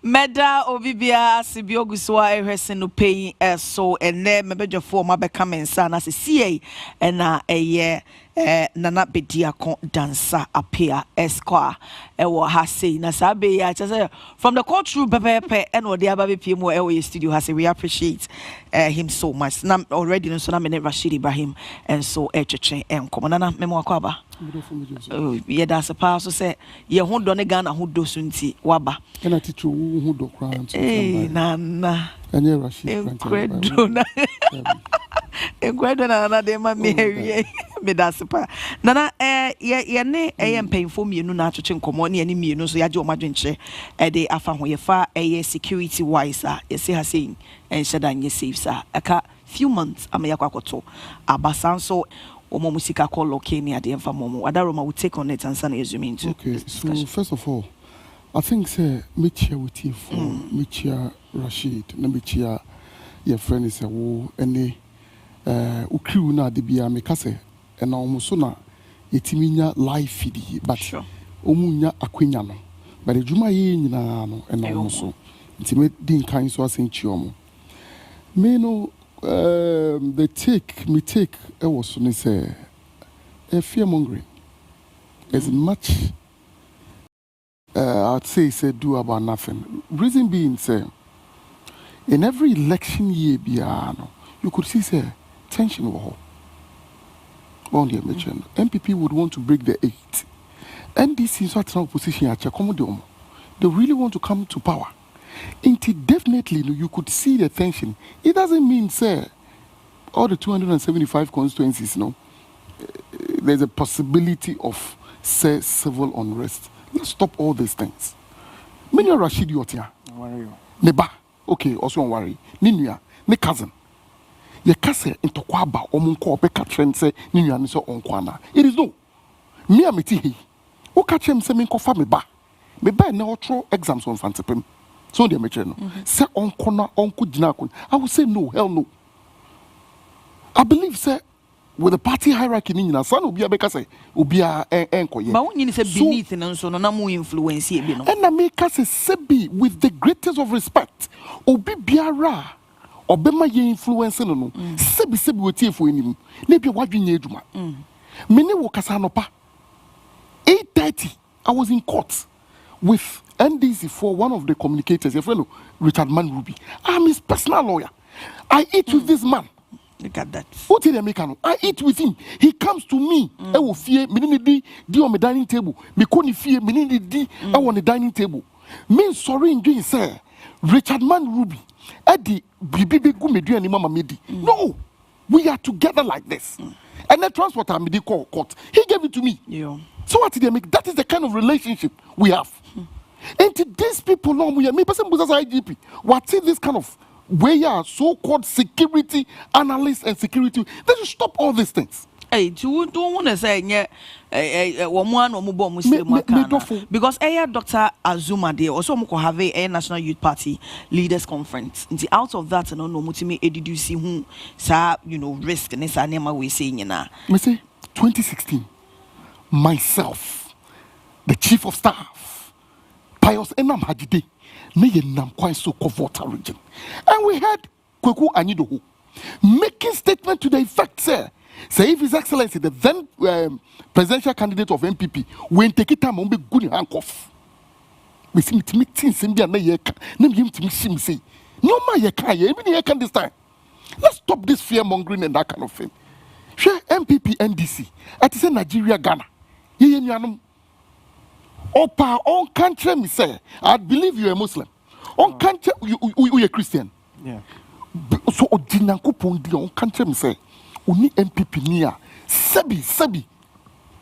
A: Meda obibia sibioguswa ehwese no PEI so ene mebedwofo ma beka mensa na se sie na eye nana bediakon dancer appear esquire ewo ha sei na sabe ya chese from the courtroom pepepe and odi aba be pm ewo studio ha say we appreciate him so much na already no so na me Rashid Ibrahim and so etwetwe enkom na memo akwaba ye da se pa so say ye ho do ne Ghana ho do so nti waba
H: na titru ho do kra nti
A: na
H: enye Rashid
A: Kranti Egwedo na de ma me awie me da sepa nana ye ne mpemfo mienu na atwetwe nkomo ne ani mienu so yaje o madwenche de afa ho ye fa security wise ye say ha saying en sheda nye safe sa aka few months am yakwakoto abasanso omo musika call lokeni ade mfa momo adaroma will take on it and san assuming to
H: okay so first of all I think say me share with you for me share Rashid na me share your friend is wo any ukriu na de bia me kase na omuso na etiminya live feed but omunya akwenya no but ejuma ye nyina no na omuso ntime din kan so asenchi omo me no the take it was so say a fear mongering as much I'd say do about nothing. Reason being say in every election year biano you could see say tension war. On the mention MPP would want to break the 8. NDC is not opposition at Chakomodom. They really want to come to power. Definitely you could see the tension. It doesn't mean say all the 275 constituencies there's a possibility of say civil unrest. Let's stop all these things. Many Rashid Yotia. Neba. Okay, also don't worry. Ninuya, ne cousin. Ye kase into kwaba omunko opeka trend say ninuya ni so onkwana. It is no. Me ameti he. O catch him say me nko fa me ba. Me ba na otro exams on fantepem. So they mention no. Say onkona onko jina kun. I will say no, hell no. I believe say with the party hierarchy ni nyina san obi abeka say obi a enkoye
A: but when you say beneath no so no na mo influence e bi no
H: and na make say sebi with the greatest of respect obi biara obema ye influence no no sebi wetie fo enim na bia wadwenye adwuma me ne wo kasa no pa 8:30 I was in court with NDC for one of the communicators, your friend Richard Manruby. I'm his personal lawyer. I eat with this man.
A: Look at that.
H: What did I make? I eat with him. He comes to me. I will fear me on the dining table. Me couldn't fear me I on the dining table. Me sorry in doing sir. Richard Manruby. Eddie bibi go me do any mama medi. No, we are together like this. And the transporter me call court. He gave it to me.
A: Yeah.
H: So what did they make? That is the kind of relationship we have. And to these people, no, we are me person was IGP. What is this kind of way are so-called security analysts and security? They should stop all these things.
A: Hey, you don't want to say one or more Muslim because Dr. Azuma there also have a National Youth Party Leaders Conference. Out of that, no mutimi educe who sa risk and this anema we saying na.
H: Me say 2016. Myself, the chief of staff, Pius Enam Hajide, me nam quite so Volta region. And we had Kweku Anidoho making statement to the effect, say if His Excellency, the then presidential candidate of MPP, when take it time on be good in handcuff. We see me things in there, name him to me, say, no, my yaka, even here can this time. Let's stop this fear mongering and that kind of thing. Share MPP NDC, at the Nigeria Ghana. Opa on country me say I believe you're a Muslim. On country you a Christian.
G: Yeah.
H: So odinanko pondi on country me say uni MPP near Sebi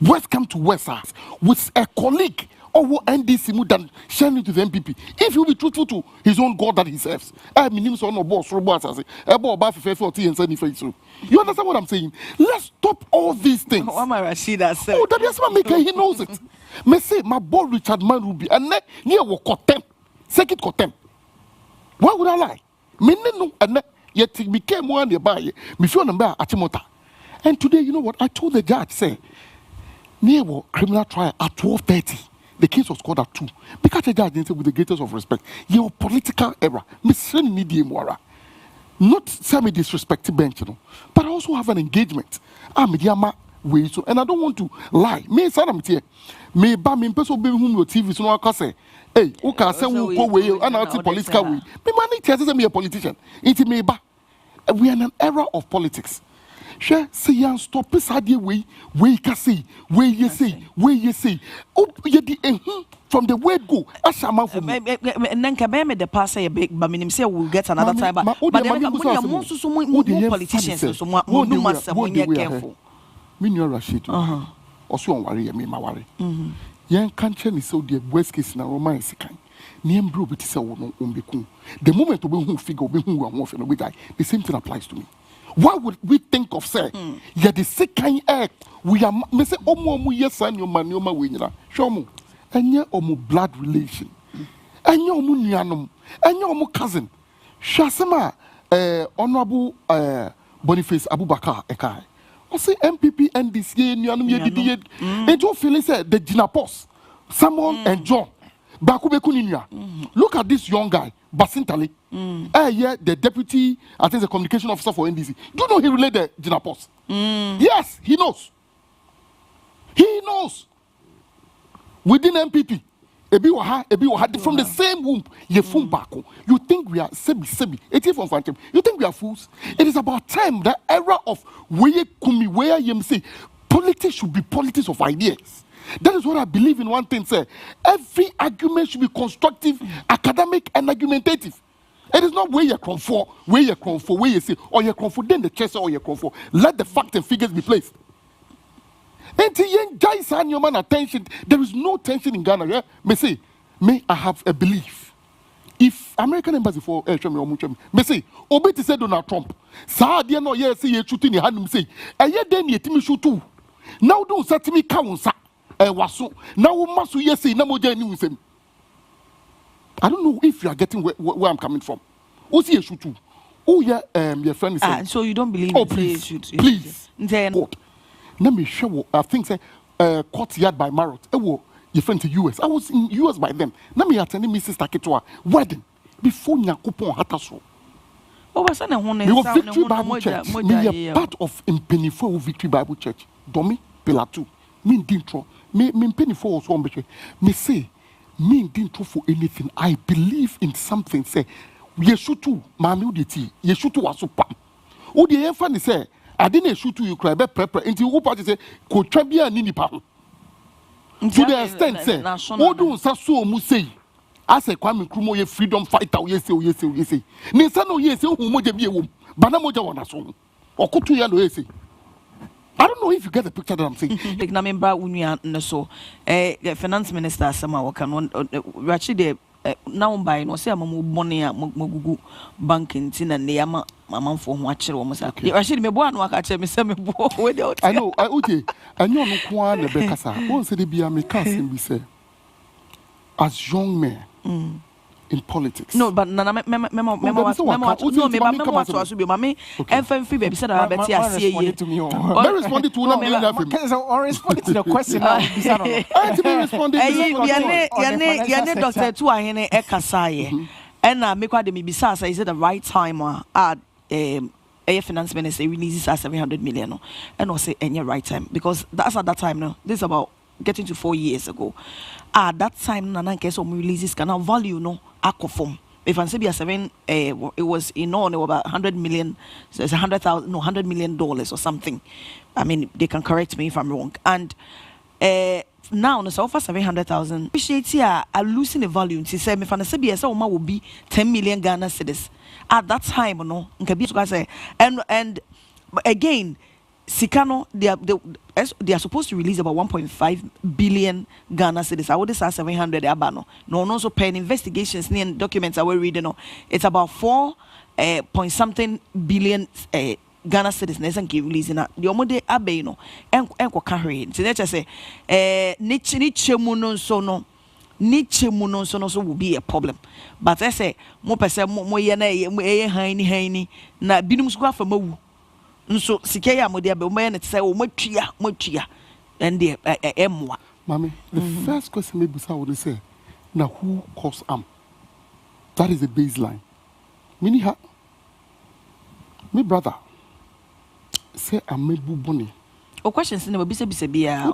H: West come to West House with a colleague or NDC mu than sharing it to the MPP. If he will be truthful to his own God that he serves, I mean, so no boss, robots, I say, about 40 and 75. You understand what I'm saying? Let's stop all these things.
A: What am I Rashida say?
H: Oh, that's what make he knows it. Me say my boy Richard Manruby and near wo kotem, second kotem. Why would I lie? Me no and yet became one nearby. Me feel number Achimota. And today, you know what? I told the judge say near criminal trial at 12:30. The case was called at 2. Because the judge didn't say with the greatest of respect, your political error, not semi disrespecting bench, but I also have an engagement. I'm way so, and I don't want to lie. Me say I'm here. Me ba me person be whom your TV so no can say, hey, who can say who go way and out political way. Me man it say me a politician. It me ba. We are in an era of politics. She say yan stop this idea way can say you say oh you the from the word go ashama for me
A: then can me the pass a big but me say we'll get another time but then so more politicians so more no matter more careful
H: me no Rashid also on worry me ma worry yan can't ni so the worst case na romance kan ni embro be say wo no ombeku the moment obe hu figure obe hu won fe no be die the same thing applies to me. Why would we think of say yeah the second act we are me say omo yes and your man we nyina show mo enye omo blood relation enye omo nuanom enye omo cousin shasema honorable Boniface Abubakar ekai o say MPP NDC nuanom ye didi e do feel say the Jinapos Samuel and John Bakubeku ninia look at this young guy Basintale yeah the deputy I think the communication officer for NDC. Do you know he related the Jinapos? Yes, he knows within MPP ebi wa from the same womb ye fun bako. You think we are sebi from Fanchem? You think we are fools? It is about time the era of where you say politics should be politics of ideas. That is what I believe in. One thing, sir. Every argument should be constructive, academic, and argumentative. It is not where you come for, where you say, or you come for, then the chest or you come for. Let the facts and figures be placed. And to young guys and your man attention, there is no tension in Ghana. Yeah? I have a belief. If American embassy for me say, obey to say Donald Trump, sa dia no yes say you shooting in hand say, then you timi shoot too. Now don't set me count. Waso now masu yesi na moja ni unsem. I don't know if you are getting where I'm coming from. Osi eshutu Oh yeah, your friend is saying.
A: So you don't believe?
H: Oh please, please. God. Let me show. I think say courtyard by Marriott. Your friend to US. I was in US by them. Let me attend Mrs. Taketwa wedding before Nyakupon Hataso.
A: Oh, what's that?
H: We were Victory Bible Church. Me a part of Impenifo Victory Bible Church. Domi Pilatu. Me dintro. Me Impenifo was one betray. Me say me dintro for anything. I believe in something. Say Yeshutu, Mami Uditi. Yeshutu was so pam. Udi Enfani say I didn't shoot you cry be prepare until who party say ko twabia ni nipa ho. To the extent say odu nsa so mu say as a Kwame Nkrumah ye freedom fighter ye say ni nsa no ye say hu moja bi ewom bana moja wona so okotu ya no ye say. I don't know if you get the picture that I'm saying.
A: Like na member unia so the finance minister asema waka no actually now by no say amamu money magugu banking tin na ne ama mamamfo ho akere wo masa actually me bo anu aka kere me say me bo we dey
H: I know okay anyo no kwa na be kasa won say dey bia me kasim bi say as young men in politics.
A: No, but mema to aso bi mama FMF baby said I bet ya see ye.
H: They responded to now
G: responded to the question now.
H: I responded
A: to Dr. Tu ahene e kasa ye. And na me kwa de me bisa say is it the right time finance minister releases 700 million no. And I say any right time because that's at that time no. This is about getting to 4 years ago. At that time nana case of releases can value no akofom. If I say be a 7 it was about 100 million, so it's $100 million or something. I mean they can correct me if I'm wrong. And now no offer 700,000 appreciate here are losing the value. She said me say be a will be 10 million Ghana cedis. At that time no say and again Sikano, they are supposed to release about 1.5 billion Ghana cedis. I would say 700 abano. No, also pen investigations and documents I were reading. No, it's about 4 point something billion Ghana cedis. Nesan keep releasing that. The omode abe no, enko carry. So let's say niche munon so no. Niche munon so no so will be a problem. But I say mo pese mo yena haini na binum sukwa fa mawu. So sikaya modia be mo say o motua and the emwa
H: Mami, the first question me busa would say now who cause that is the baseline. Mini ha me brother say amebu boni.
A: O questions no be say bia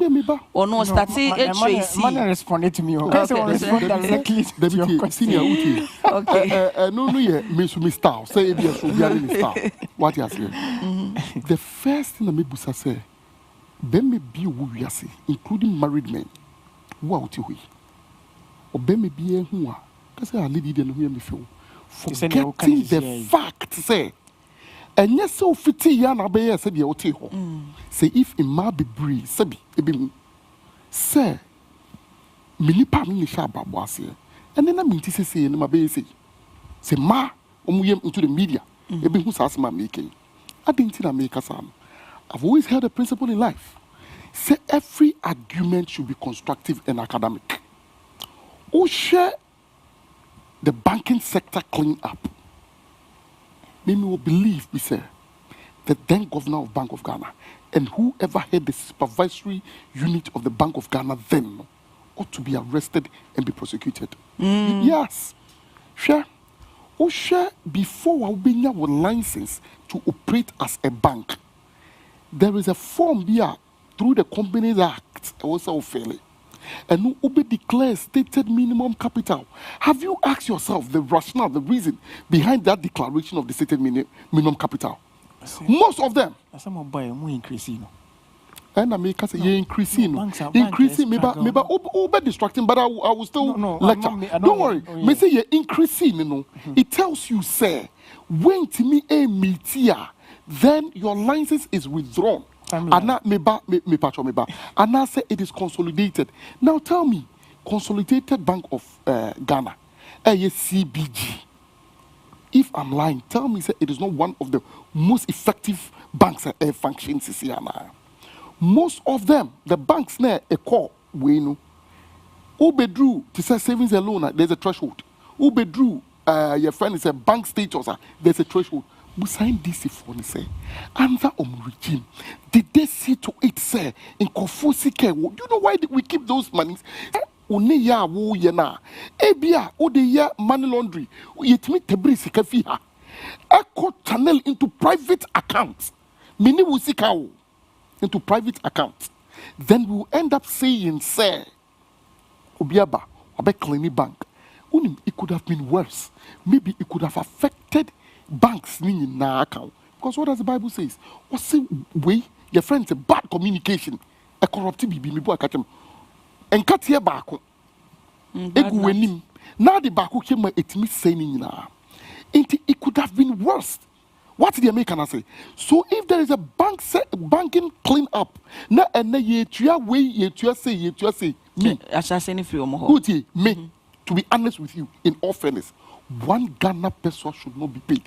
H: or
A: no start say Tracy
G: man responded to me respond directly to your question.
H: Okay no yeah me style say e be so be style what you say. The first thing that me busa say be me be wo wiase including married men wo out we or be me be hu a ka say a lady dey no hear me feel forgetting the fact say and yes so fiti ya na be say be o te ho say if in ma be bree sabi e be say minipa me ni sha babo ase and then na me ti say no ma be say ma omuyem into the media e be hu sa asema making I didn't think I make a sound. I've always held a principle in life. Say every argument should be constructive and academic. Who share the banking sector clean up? Mimi will believe, we say, the then governor of Bank of Ghana and whoever had the supervisory unit of the Bank of Ghana then ought to be arrested and be prosecuted. Yes. Sure. Share before we have a license to operate as a bank. There is a form here through the Companies Act also failing. And Ube declares stated minimum capital. Have you asked yourself the rationale, the reason behind that declaration of the stated minimum capital? Most of them.
G: Some of them increasing.
H: And I make say you increasing, maybe over distracting, but I will still lecture. Don't worry, me say you increasing. You know, it tells you say when to me a metia, then your license is withdrawn. And not me patch me back. And I say it is consolidated. Now tell me, Consolidated Bank of Ghana, CBG. If I'm lying, tell me say it is not one of the most effective banks functions here now. Most of them, the banks now a call we know. Ubedru to say savings and loan, there's a threshold. Ubedru, your friend is a bank status, there's a threshold. Busain DC for ni say under regime did they see to it say in Kofusi care? You know why did we keep those monies? Only ya wo ye na ebia o de ya money laundry yetimi tebri sika fi ha echo channel into private accounts mini wo sika wo into private accounts then we will end up saying say obiaba obe clean bank unim it could have been worse. Maybe it could have affected banks in na account because what does the Bible says? What say way your friends a bad communication a corrupt bibi me bo akatem enka tie baako egu wenim na the baako came etimi say ni nyina it could have been worse. What did the American say? So if there is a banking clean up na ene ye tua way ye tua say me
A: assassin free omo ho
H: good me to be honest with you in all fairness one Ghana peso should not be paid.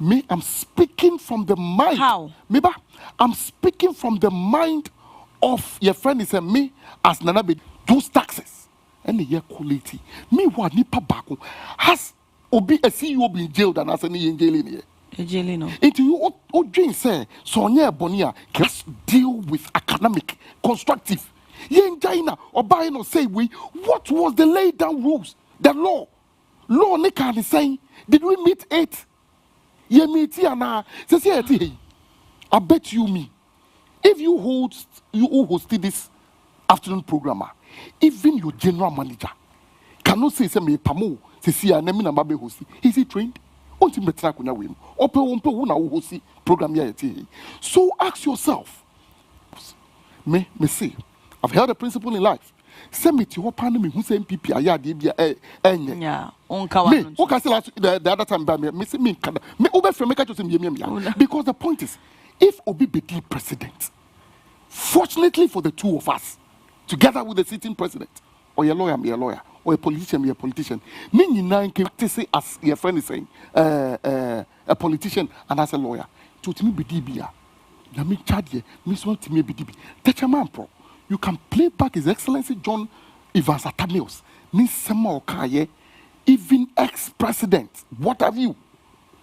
H: Me, I'm speaking from the mind.
A: How?
H: Meba, I'm speaking from the mind of your friend is me as Nanabe those taxes and the year quality. Me what nipa bako has obi a CEO been jailed and as any in jail in here.
A: Jail no.
H: Into you o dream say Sonia Bonia just deal with academic constructive. Yen China or buying or say we what was the laid down rules? The law Nika is saying, did we meet 8? Ye meet here now. I bet you me. If you hosted this afternoon programmer, even your general manager cannot say me pamo to see a name na babe hosti. Is he trained? Onti metra kunya win. Ope una hosti program here. So ask yourself. Me say, I've held a principle in life. Send me to your panel who say MPP aya de bia
A: yeah onka
H: me who can say the other time by me say me over from make to say me because the point is if Obi be the president fortunately for the two of us together with the sitting president or your lawyer me a lawyer or a politician me a politician me nyina can say as your friend is saying a politician and as a lawyer to me be dbia na me chadie me so to me be db techaman pro you can play back His Excellency John Evans Atamios, Nisema Okaye, even ex-president. What have you?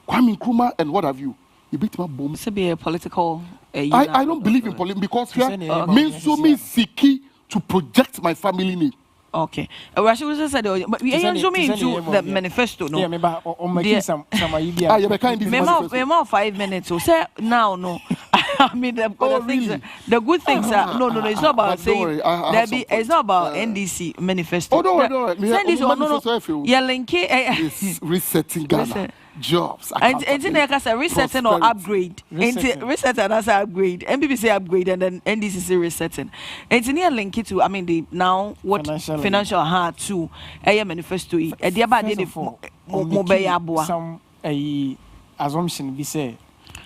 H: Kwame Nkrumah and what have you? You beat my bomb.
A: To be a political.
H: I don't believe in politics because here means so me seeking to project my family name.
A: Okay. Rashi was said, but we ain't zoom into the manifesto. No.
G: Yeah, maybe on making some idea.
H: Yeah, kind of.
A: Memo 5 minutes. So say now, no. I mean, the good things are no. It's not about saying it's not about NDC manifesto.
H: Oh no.
A: Send this no. Yeah, link
H: is resetting Ghana. Jobs.
A: And in there, resetting or upgrade. Reset and as upgrade. MPP say upgrade and then NDC say resetting. And it's near link it to, I mean, the now what financial hard to a manifesto. A dear bad day for mobile
G: some assumption we say.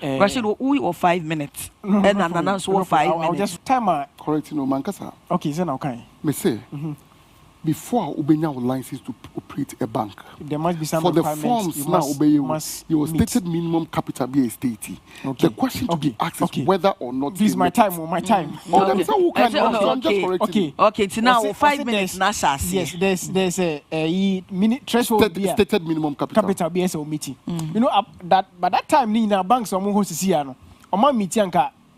A: Rashid, we or 5 minutes. And an announce 5 minutes.
G: I'll just time
H: correcting no mankasa.
G: Okay, then okay.
H: Me say. Before Ubenya would license to operate a bank,
G: there must be some
H: for the forms now obey your stated minimum capital be a state. Okay. The question to be asked is whether or not
G: this is my time. My time.
A: Okay. So now 5 minutes.
G: Yes, there's a minute threshold.
H: Stated minimum capital
G: BSO meeting. You know that by that time, Nina banks are more to see on my meeting.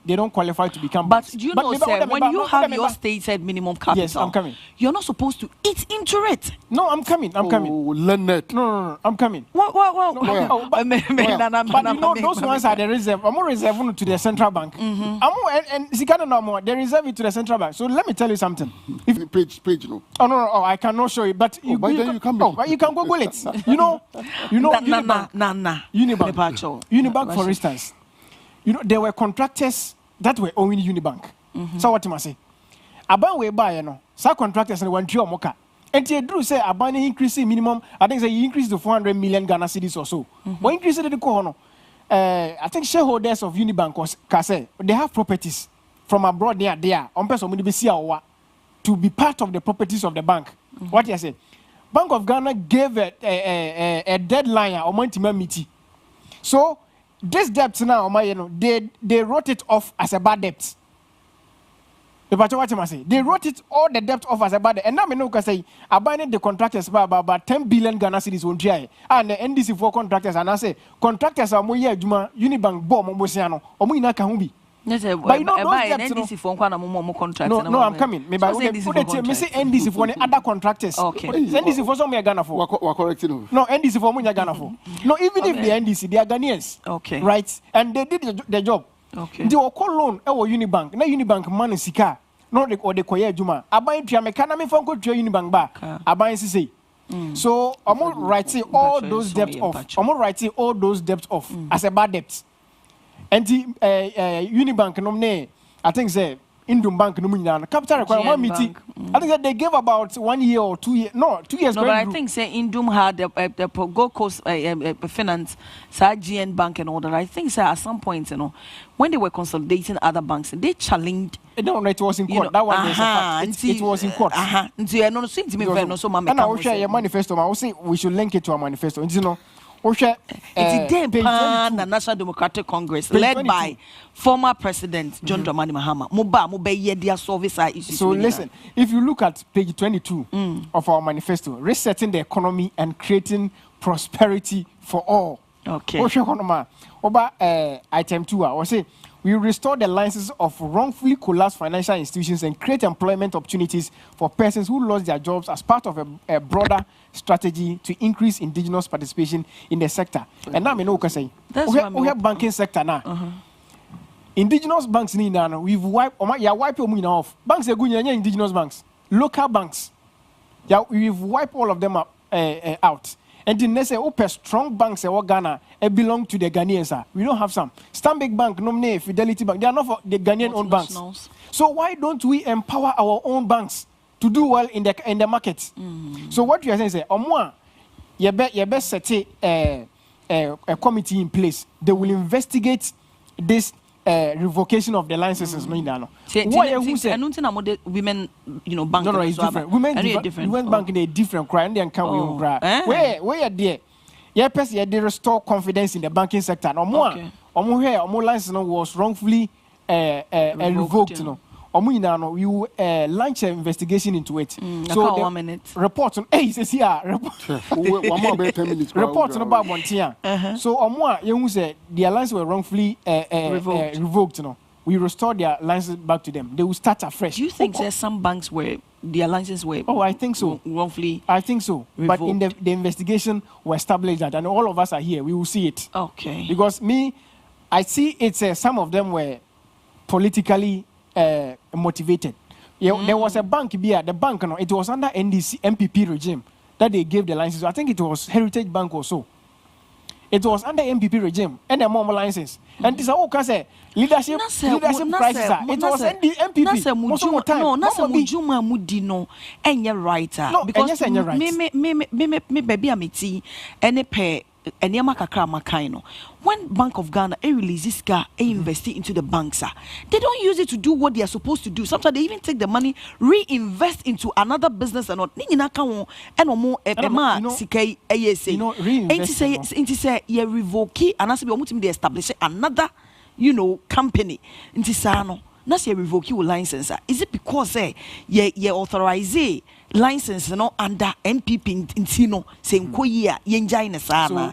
G: They don't qualify to become
A: banks.
G: But
A: do you know, sir, when you have your stated minimum capital,
G: yes, I'm coming.
A: You're not supposed to eat into it.
G: No, I'm coming. I'm coming.
H: Leonard.
G: No, I'm coming.
A: What?
G: But you know, those ones are the reserve. I'm more reserved to the central bank. And Zikano no more. They reserve it to the central bank. So let me tell you something.
H: If page, no.
G: Oh no, I cannot show you. But you
H: can
G: you can Google it. You know. Unibank, for instance. You know, there were contractors that were owing Unibank. So what am I say? Aban we buy, some contractors and one trio moka. And they do say Aban increasing minimum. I think they increased to 400 million Ghana cedis or so. What increased the corner? I think shareholders of Unibank was Kase. They have properties from abroad. They are on person to be part of the properties of the bank. What you say? Bank of Ghana gave a deadline or month meeting. So this debt now, they wrote it off as a bad debt. The Pacho what I say. They wrote it all the debt offers about it. And now me know say abandon the contractors about 10 billion Ghana cedis on try. And the NDC for contractors and I say contractors are more Juma Unibank bomb Mosiano or Muina Kahubi.
A: Yes,
G: but you know those debts,
A: NDC for one more contract.
G: No, I'm coming. Maybe I say NDC for other contractors.
A: Okay.
G: NDC for some Ghana for.
H: Correcting.
G: No, NDC for Munya Ghana for. No, even if the NDC, they are Ghanaians.
A: Okay.
G: Right? And they did the job.
A: Okay.
G: They were call loan our Unibank. Na Unibank money sika. No the or the koye Juma. Abayin tria mekana me phone code tria Unibank ba. Abayin say. So I'm writing all those debts off. I'm writing all those debts off as a bad debt. And the Unibank nomne, I think say Indum Bank no capital requirement meeting. I think that they gave about 1 year or 2 years. No, 2 years.
A: No, but I think say Indum had the Gold Coast Finance, GN Bank and all that. I think say at some point, when they were consolidating other banks, they challenged.
G: No, it was in court. That one is a fact. It was in court.
A: No, seem to me very no so mama.
G: And I will share your manifesto. I will say we should link it to our manifesto. You know. It's
A: the National Democratic Congress led by former President John Dramani Mahama. So
G: listen, if you look at page 22 of our manifesto, resetting the economy and creating prosperity for all.
A: Okay.
G: Item 2, I will say we restore the licenses of wrongfully collapsed financial institutions and create employment opportunities for persons who lost their jobs as part of a broader strategy to increase indigenous participation in the sector. And now we know what I say. We have banking sector now. Indigenous banks we've wiped off. Banks are good, indigenous banks. Local banks. Yeah, we've wiped all of them out. And the next strong banks in Ghana belong to the Ghanaians. We don't have some. Stanbic Bank, Nomne, Fidelity Bank, they are not for the Ghanaian owned banks. So why don't we empower our own banks to do well in the market? So what you are saying is, you best set a committee in place. They will investigate this revocation of the licenses. Why who said
A: women, bank?
G: No, it's different. Women bank in a different crime. They can where are they? They restore confidence in the banking sector. No more. More license was wrongfully revoked. We will launch an investigation into it.
A: So 1 minute.
G: Report on. Hey, says here. Report on about 1 year. So you say the alliance were wrongfully revoked. We restore their licenses back to them. They will start afresh.
A: Do you think there's some banks where the alliances were?
G: Oh, I think so.
A: Wrongfully.
G: I think so. Revoked. But in the investigation, we established that, and all of us are here. We will see it.
A: Okay.
G: Because I see it's some of them were politically motivated. There was a bank here. The bank, it was under NDC MPP regime that they gave the license. I think it was Heritage Bank or so. It was under MPP regime and the more license. And this is all because leadership crisis. It was MPP.
A: Nasa mujuma mudino enye writer. Because me baby amiti ene pe enema kakra makaino. When Bank of Ghana release this guy invest into the banks, they don't use it to do what they are supposed to do. Sometimes they even take the money, reinvest into another business and not. Reinvest. You revoke and as we establish another, company. Now say revoke your license. Is it because you authorize license under MPP intino saying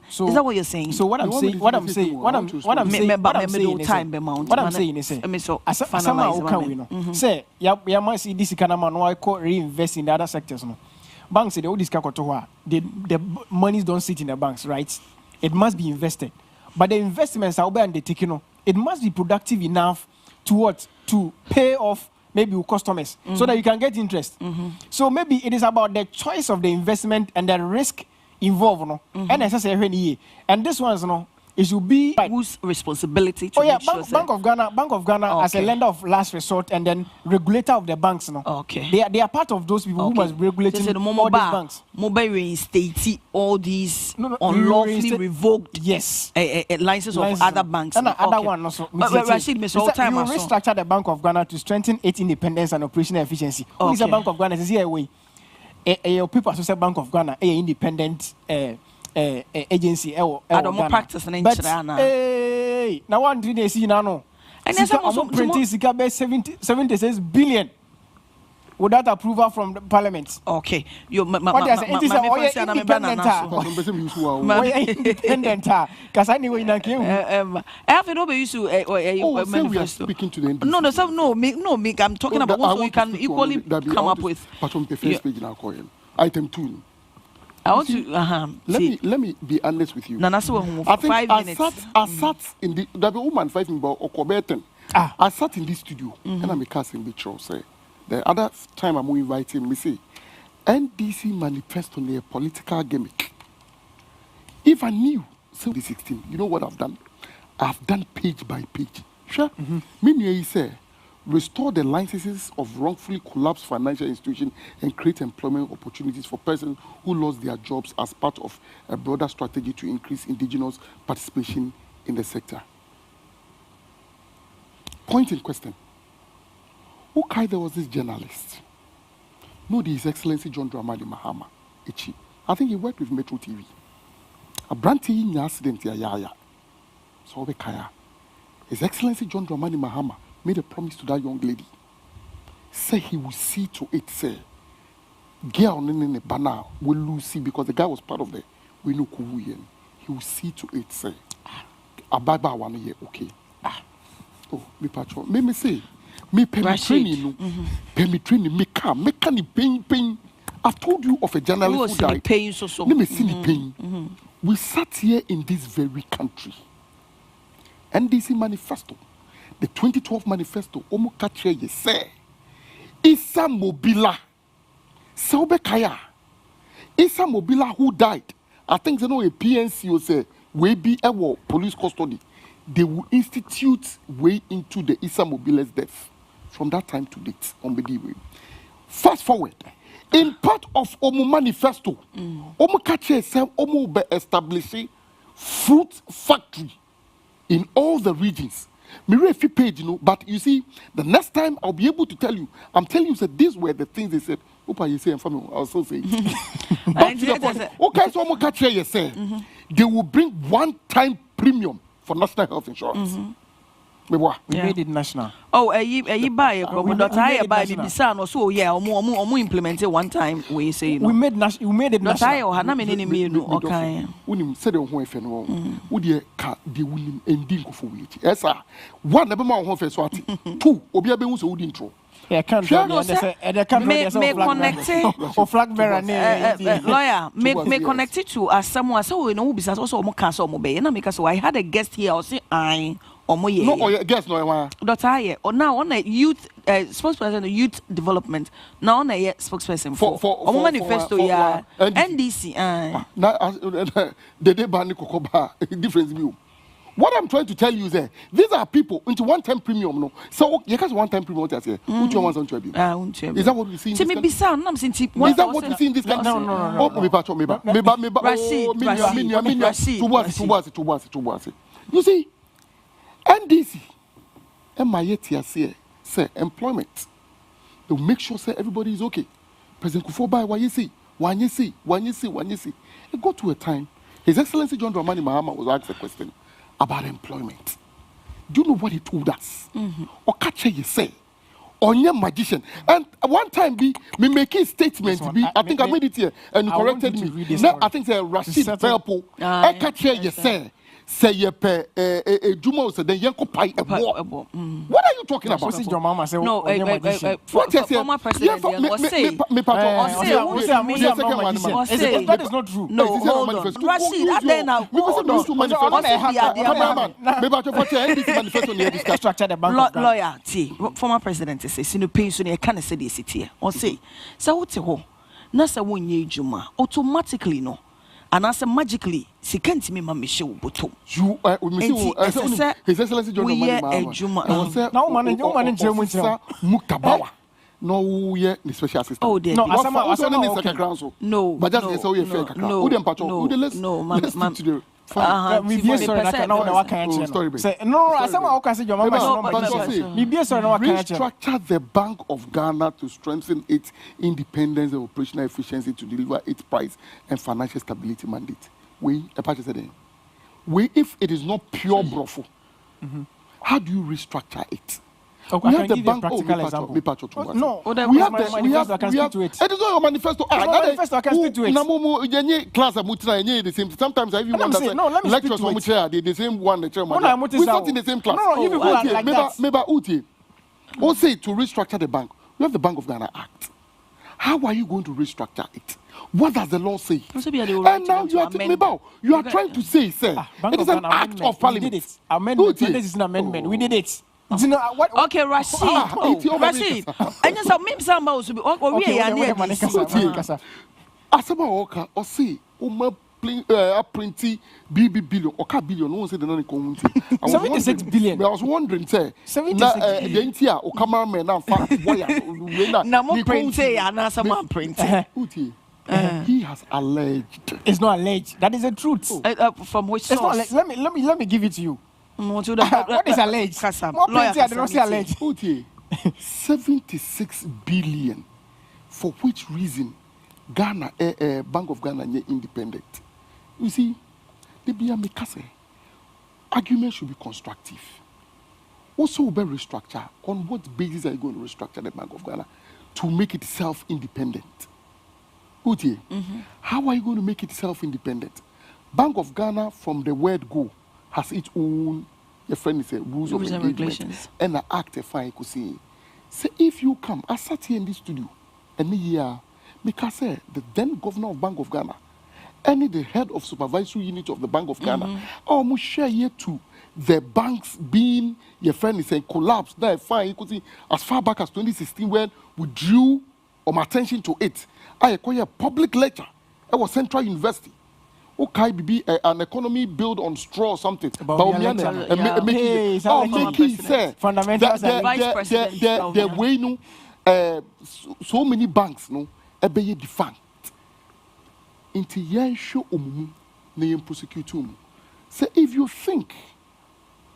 A: so is that what you're saying?
G: So what I'm saying is say ya must see this kind of man why reinvest in the other sectors banks say they all this the monies don't sit in the banks, right? It must be invested, but the investments are undertaken. It must be productive enough to pay off maybe with customers so that you can get interest. So maybe it is about the choice of the investment and the risk involved, and this one's it should be
A: whose responsibility to
G: Bank of Ghana as a lender of last resort and then regulator of the banks.
A: Okay.
G: They are part of those people who must regulate all these banks.
A: Mobile reinstate all these unlawfully revoked licenses of other banks.
G: And other one also. You restructure the Bank of Ghana to strengthen its independence and operational efficiency. Who is the Bank of Ghana? Is here way. People associate Bank of Ghana a independent agency.
A: I don't practice in
G: now one thing they see now.
A: And there's
G: Sika printing Sika be 76 billion. Without approval from the parliament.
A: Okay. You
G: independent. Because I knew in a game.
A: I have no be used to manifesto.
H: Speaking to the
A: No, I'm talking about what we can equally come up with.
H: But on the first page now, item 2.
A: I want to
H: let me be honest with you.
A: I think 5 minutes.
H: I sat in the woman fighting about Okobeton. I sat in this studio and I'm a casting the show say. The other time I'm inviting me say NDC manifesto on a political gimmick. If I knew 2016, you know what I've done? I've done page by page. Sure. Meaning he say restore the licenses of wrongfully collapsed financial institutions and create employment opportunities for persons who lost their jobs as part of a broader strategy to increase indigenous participation in the sector. Point in question. Who there was this journalist? No, His Excellency John Dramani Mahama. Ichi. I think he worked with Metro TV. A branty in accident ya. So kaya. His Excellency John Dramani Mahama made a promise to that young lady. Say he will see to it, say, girl in the banner will lose see because the guy was part of the we know Kuwuyen. He will see to it, say, Ababa 1 year, okay. Oh, me patron. Me say. Me training, me pain. I've told you of a journalist who died. Let me see the pain. We sat here in this very country. NDC manifesto, the 2012 manifesto, Omo Kachye ye say, Issa Mobila, Saubekaya, Issa Mobila who died. I think they know a PNC will say, we be a police custody. They will institute way into the Issa Mobile's death. From that time to date, on the way. Fast forward, in part of Omo manifesto, Omo Kache said Omo be establishing fruit factory in all the regions. Mirefi page, but you see, the next time I'll be able to tell you. I'm telling you that these were the things they said. Opa, you say, I'm I'll also say. Back to the point. Okay, so Omo Kache, you say, they will bring one-time premium for national health insurance.
G: We made it national.
A: Oh, you buy a problem. Not I buy the Bisano. So yeah, or implemented one time. We say
G: we made it
A: national.
G: I
A: or Hana many me okay.
H: Unim said on one fan. Would ye cat the winning ending for it? Yes, sir. One never more one face. What 2? Obia be who's would intro.
G: Yeah, can't flag bearer.
A: Lawyer, may connect it to as someone so we know business also more cancel mobile. And because I had a guest here, I'll say I. No,
H: guess no.
A: Dr. Or now on a youth spokesperson of youth development. Now on a spokesperson for manifesto. Yeah, NDC.
H: Now they ban Kokoba difference view. What I'm trying to tell you is that these are people into one-time premium. No, so you can't one-time premium. Which one wants on tribute? Is that what we see? Is that what we see in this country? No. You see. NDC, MIATSA, say employment. They'll make sure say everybody is okay. President Kufuor why you see. It got to a time, His Excellency John Dramani Mahama was asked a question about employment. Do you know what he told us? Or catch you say, on your magician. And one time me make a statement be, I think I made it here and you corrected me. Now I think Rashid Felpo, I catch you say. Say ye pay Jumo said then yanko pie a war. What are you talking about?
G: Your mama say
A: no, former president
G: that is not true.
A: No, hold on. Rashid, I then now lawyer T former president say sinu pay so ne can say this here. On say so what ho na say wonye adwuma automatically no. And as magically, she can't me my show bottom.
H: You His Excellency John Mahama.
G: Now man
H: Mukabawa. No, yeah, the special assistant.
A: Oh, dear.
H: No, no, but just so you fair.
A: No,
H: restructure the Bank of Ghana to strengthen its independence and operational efficiency to deliver its price and financial stability mandate. If it is not pure brothel, How do you restructure it?
G: Okay, I can give you a practical example. No,
H: we have
G: I can speak to it.
H: It is not your manifesto.
G: Manifesto, I can speak to it.
H: Class the same. Sometimes I even wonder lectures from the same one the chairman. We sat in the same class.
G: No, you people are like that.
H: Maybe Uti. Or say to restructure the bank. We have the Bank of Ghana Act. How are you going to restructure it? What does the law say? And now you are trying to say, sir, it is an act of parliament.
G: We did it. Amendment. This is an amendment. We did it. You know,
A: okay, Rashid. Rashid. And you saw me some mouse to be we are near
H: Asaba Oka or see printy BB billion or billion. No one said the non community.
G: 76 billion.
H: I was wondering, say, the entire or cameraman now
A: Namo print say and some print.
H: He has alleged.
G: It's not alleged. That is the truth.
A: From which source?
G: Let me give it to you. What is alleged? More plenty, I don't say alleged.
H: 76 billion. For which reason Ghana, Bank of Ghana, is independent? You see, the BMKase argument should be constructive. Also, be restructure. On what basis are you going to restructure the Bank of Ghana to make it self-independent? How are you going to make it self-independent? Bank of Ghana, from the word go, has its own, your friend is rules of engagement and an act of fine could say. Say if you come, I sat here in this studio and me because the then governor of Bank of Ghana, the head of supervisory unit of the Bank of Ghana, almost share here too. The banks being your friend is saying collapsed. That fine you could see as far back as 2016 when we drew my attention to it. I acquired a public lecture. It was Central University. Okay, be an economy built on straw or something.
G: Fundamentals.
H: The way no, so many banks no, be defunct. Into yen show na prosecute. Say if you think,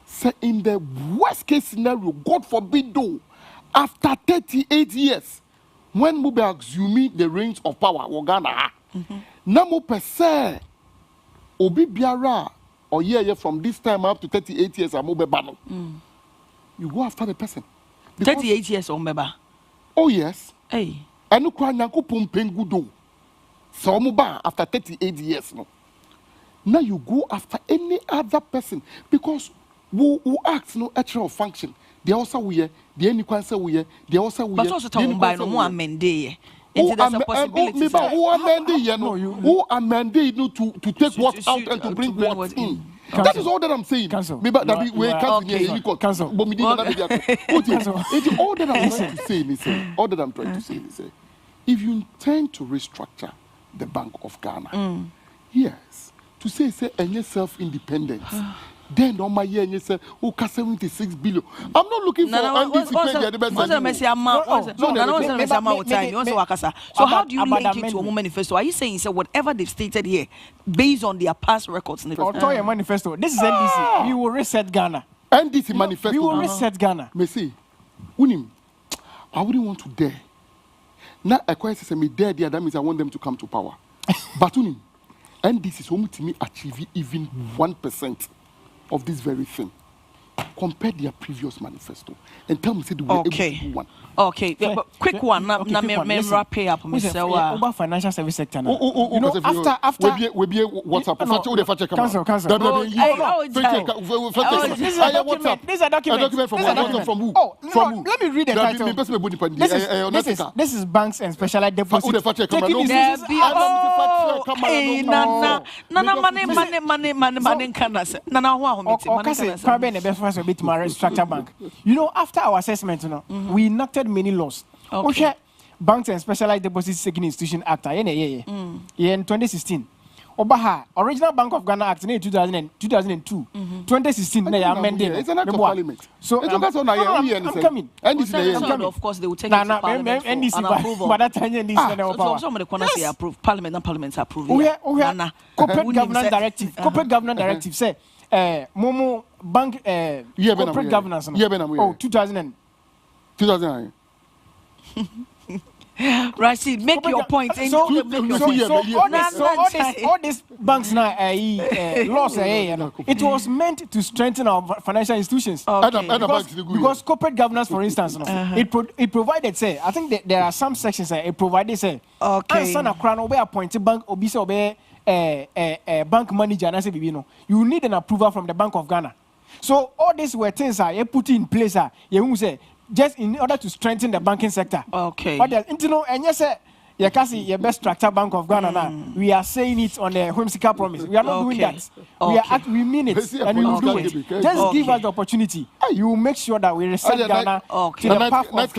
H: say in the worst case scenario, God forbid though, after 38 years, when we assume the reins of power, Ghana, namo per se. Obi biara or year from this time up to 38 years I'm bano. You go after the person.
A: 38 years on beba.
H: Oh yes.
A: Hey.
H: I no kwa nyanko pumpengudo. So muba after 38 years no. Now you go after any other person because who acts no actual function. They also we the any kwanse we they also we.
A: But also talk by no more amende. Who amended
H: who amended to take what out and to bring what in? That is all that I'm saying.
G: Cancel.
H: Maybe that we cancel. But all that I'm trying to say is, if you intend to restructure the Bank of Ghana, yes, to say any self-independence. Then on my year, you say, oh, 76 billion. I'm not looking for NDC.
A: So how do you link it to a manifesto? Are you saying whatever they've stated here, based on their past records?
G: Or manifesto. This is NDC. We will reset Ghana.
H: NDC manifesto.
G: We will reset Ghana.
H: Messi, Unim, I wouldn't want to dare. Now, I quite say me dare. That means I want them to come to power. But Unim, NDC is only to me achieve even 1%. Of this very thing, compare their previous manifesto and tell me say they were able to do one.
A: Okay, quick one. Wrap up.
G: About financial service sector now.
H: After we be WhatsApp. Cancel.
G: This is a document
H: from who? From who?
G: From who? Let me read the title. This is banks and specialized deposits. You know, after our assessment, we enacted many laws. Okay. Banks and Specialized Deposit Taking Institution Act, in 2016. Obaha, original Bank of Ghana Act in 2002. 2016, they amended.
H: It's an act of parliament.
G: So I'm coming.
A: Of course, they will take it to parliament for approval.
G: But that time,
A: some of the corners say approve. Parliament approve.
G: Corporate governance directive. Corporate governance directive say, Momo Bank corporate governance. 2009.
A: Rashid, make your point.
G: So all these banks now, laws, it was meant to strengthen our financial institutions. Because corporate governance, for instance, it provided, say, I think there are some sections it provided, say, and son of crown obey appointed bank obese obey bank manager and I say, you need an approval from the Bank of Ghana. So all these were things I put in place. You say just in order to strengthen the banking sector.
A: Okay.
G: But you know, and yes, you can see your best structure Bank of Ghana now. We are saying it on the whimsical promise. We are not doing that. We mean it, and we will do it. Just give us the opportunity. You will make sure that we reset Ghana to the path of.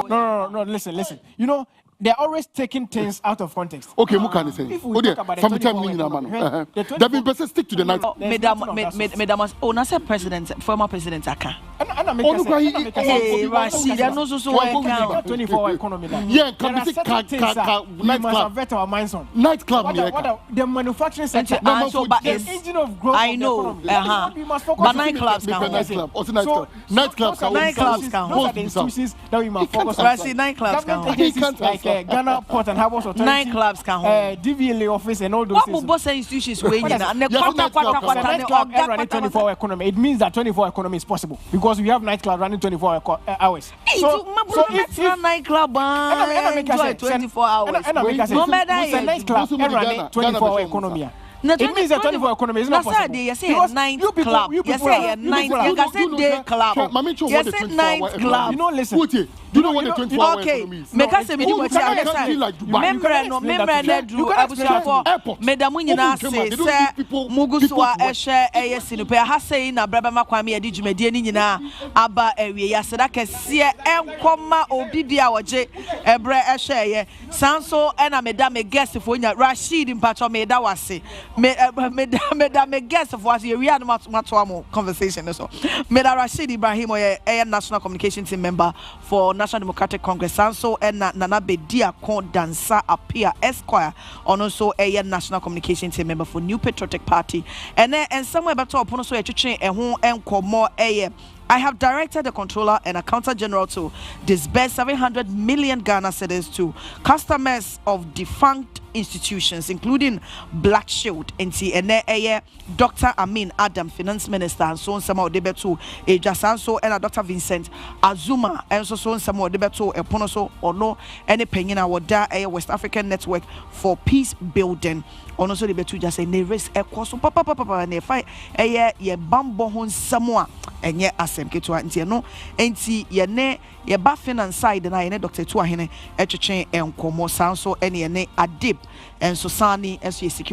G: No. Listen. You know. They're always taking things out of context.
H: Okay, Mukani say. From the time they've been person stick to the night.
A: Madam, say president, former president Aka.
G: Rashid, there knows also 24-hour economy.
H: Yeah,
G: we must avert our minds on.
H: Nightclub,
G: the manufacturing sector.
A: But
G: the engine of growth.
A: I know. But nightclubs can
G: Those are the institutions that we must focus on.
A: Rashid, nightclubs can
G: like Ghana Port and Harbours Authority,
A: nightclubs can hold.
G: DVLA office and all those things.
A: What boss institutions way in and the
G: nightclub running 24-hour economy. It means that 24-hour economy is possible because we have nightclub running 24 hours.
A: So if nightclub enjoy 24 hours,
G: no matter nightclub running 24-hour economy. It means that 24 economy is not possible.
A: You say night club. You say night. You say day club. You say night club.
G: You know, listen.
H: Do you know what the 24-hour economy is?
A: Make us a bit more challenge. Remember, Nedru Abusafo. Madam, you know, say, Muguswa Eshe Sinupe. I say na Braba Makwami Edi Jumedi Nina Aba area. Sadaka see Enkoma Obibia Waje Ebre Eshe. Sanso ena Madam guest for Rashid in Pacho Meda Wasi. Madam guest of was we had much conversation. So, Meda Rashid Ibrahim, a national communication team member for National Democratic Congress, and so Nana Bedia Kon Dansa Apia Esquire, and also a national communication team member for New Patriotic Party, and somewhere about to upon so a chain and who and more a. I have directed the Controller and Accountant General to disburse 700 million Ghana cedis to customers of defunct institutions, including Black Shield, and Dr. Amin Adam, Finance Minister, and so on some of the betu, Jasanso, and Dr. Vincent Azuma, and so on some of the betu, a ponoso or no, any penina woda a West African Network for Peace Building. On also the betu just say ne race a coso papa ne fight ye bambo hon samoa and ye asem ketua nti no enti ye ne ye ba finance side na ye ne Dr. Tuahene etwetwen enkomo sanso ene ye ne adib and so sani as ye security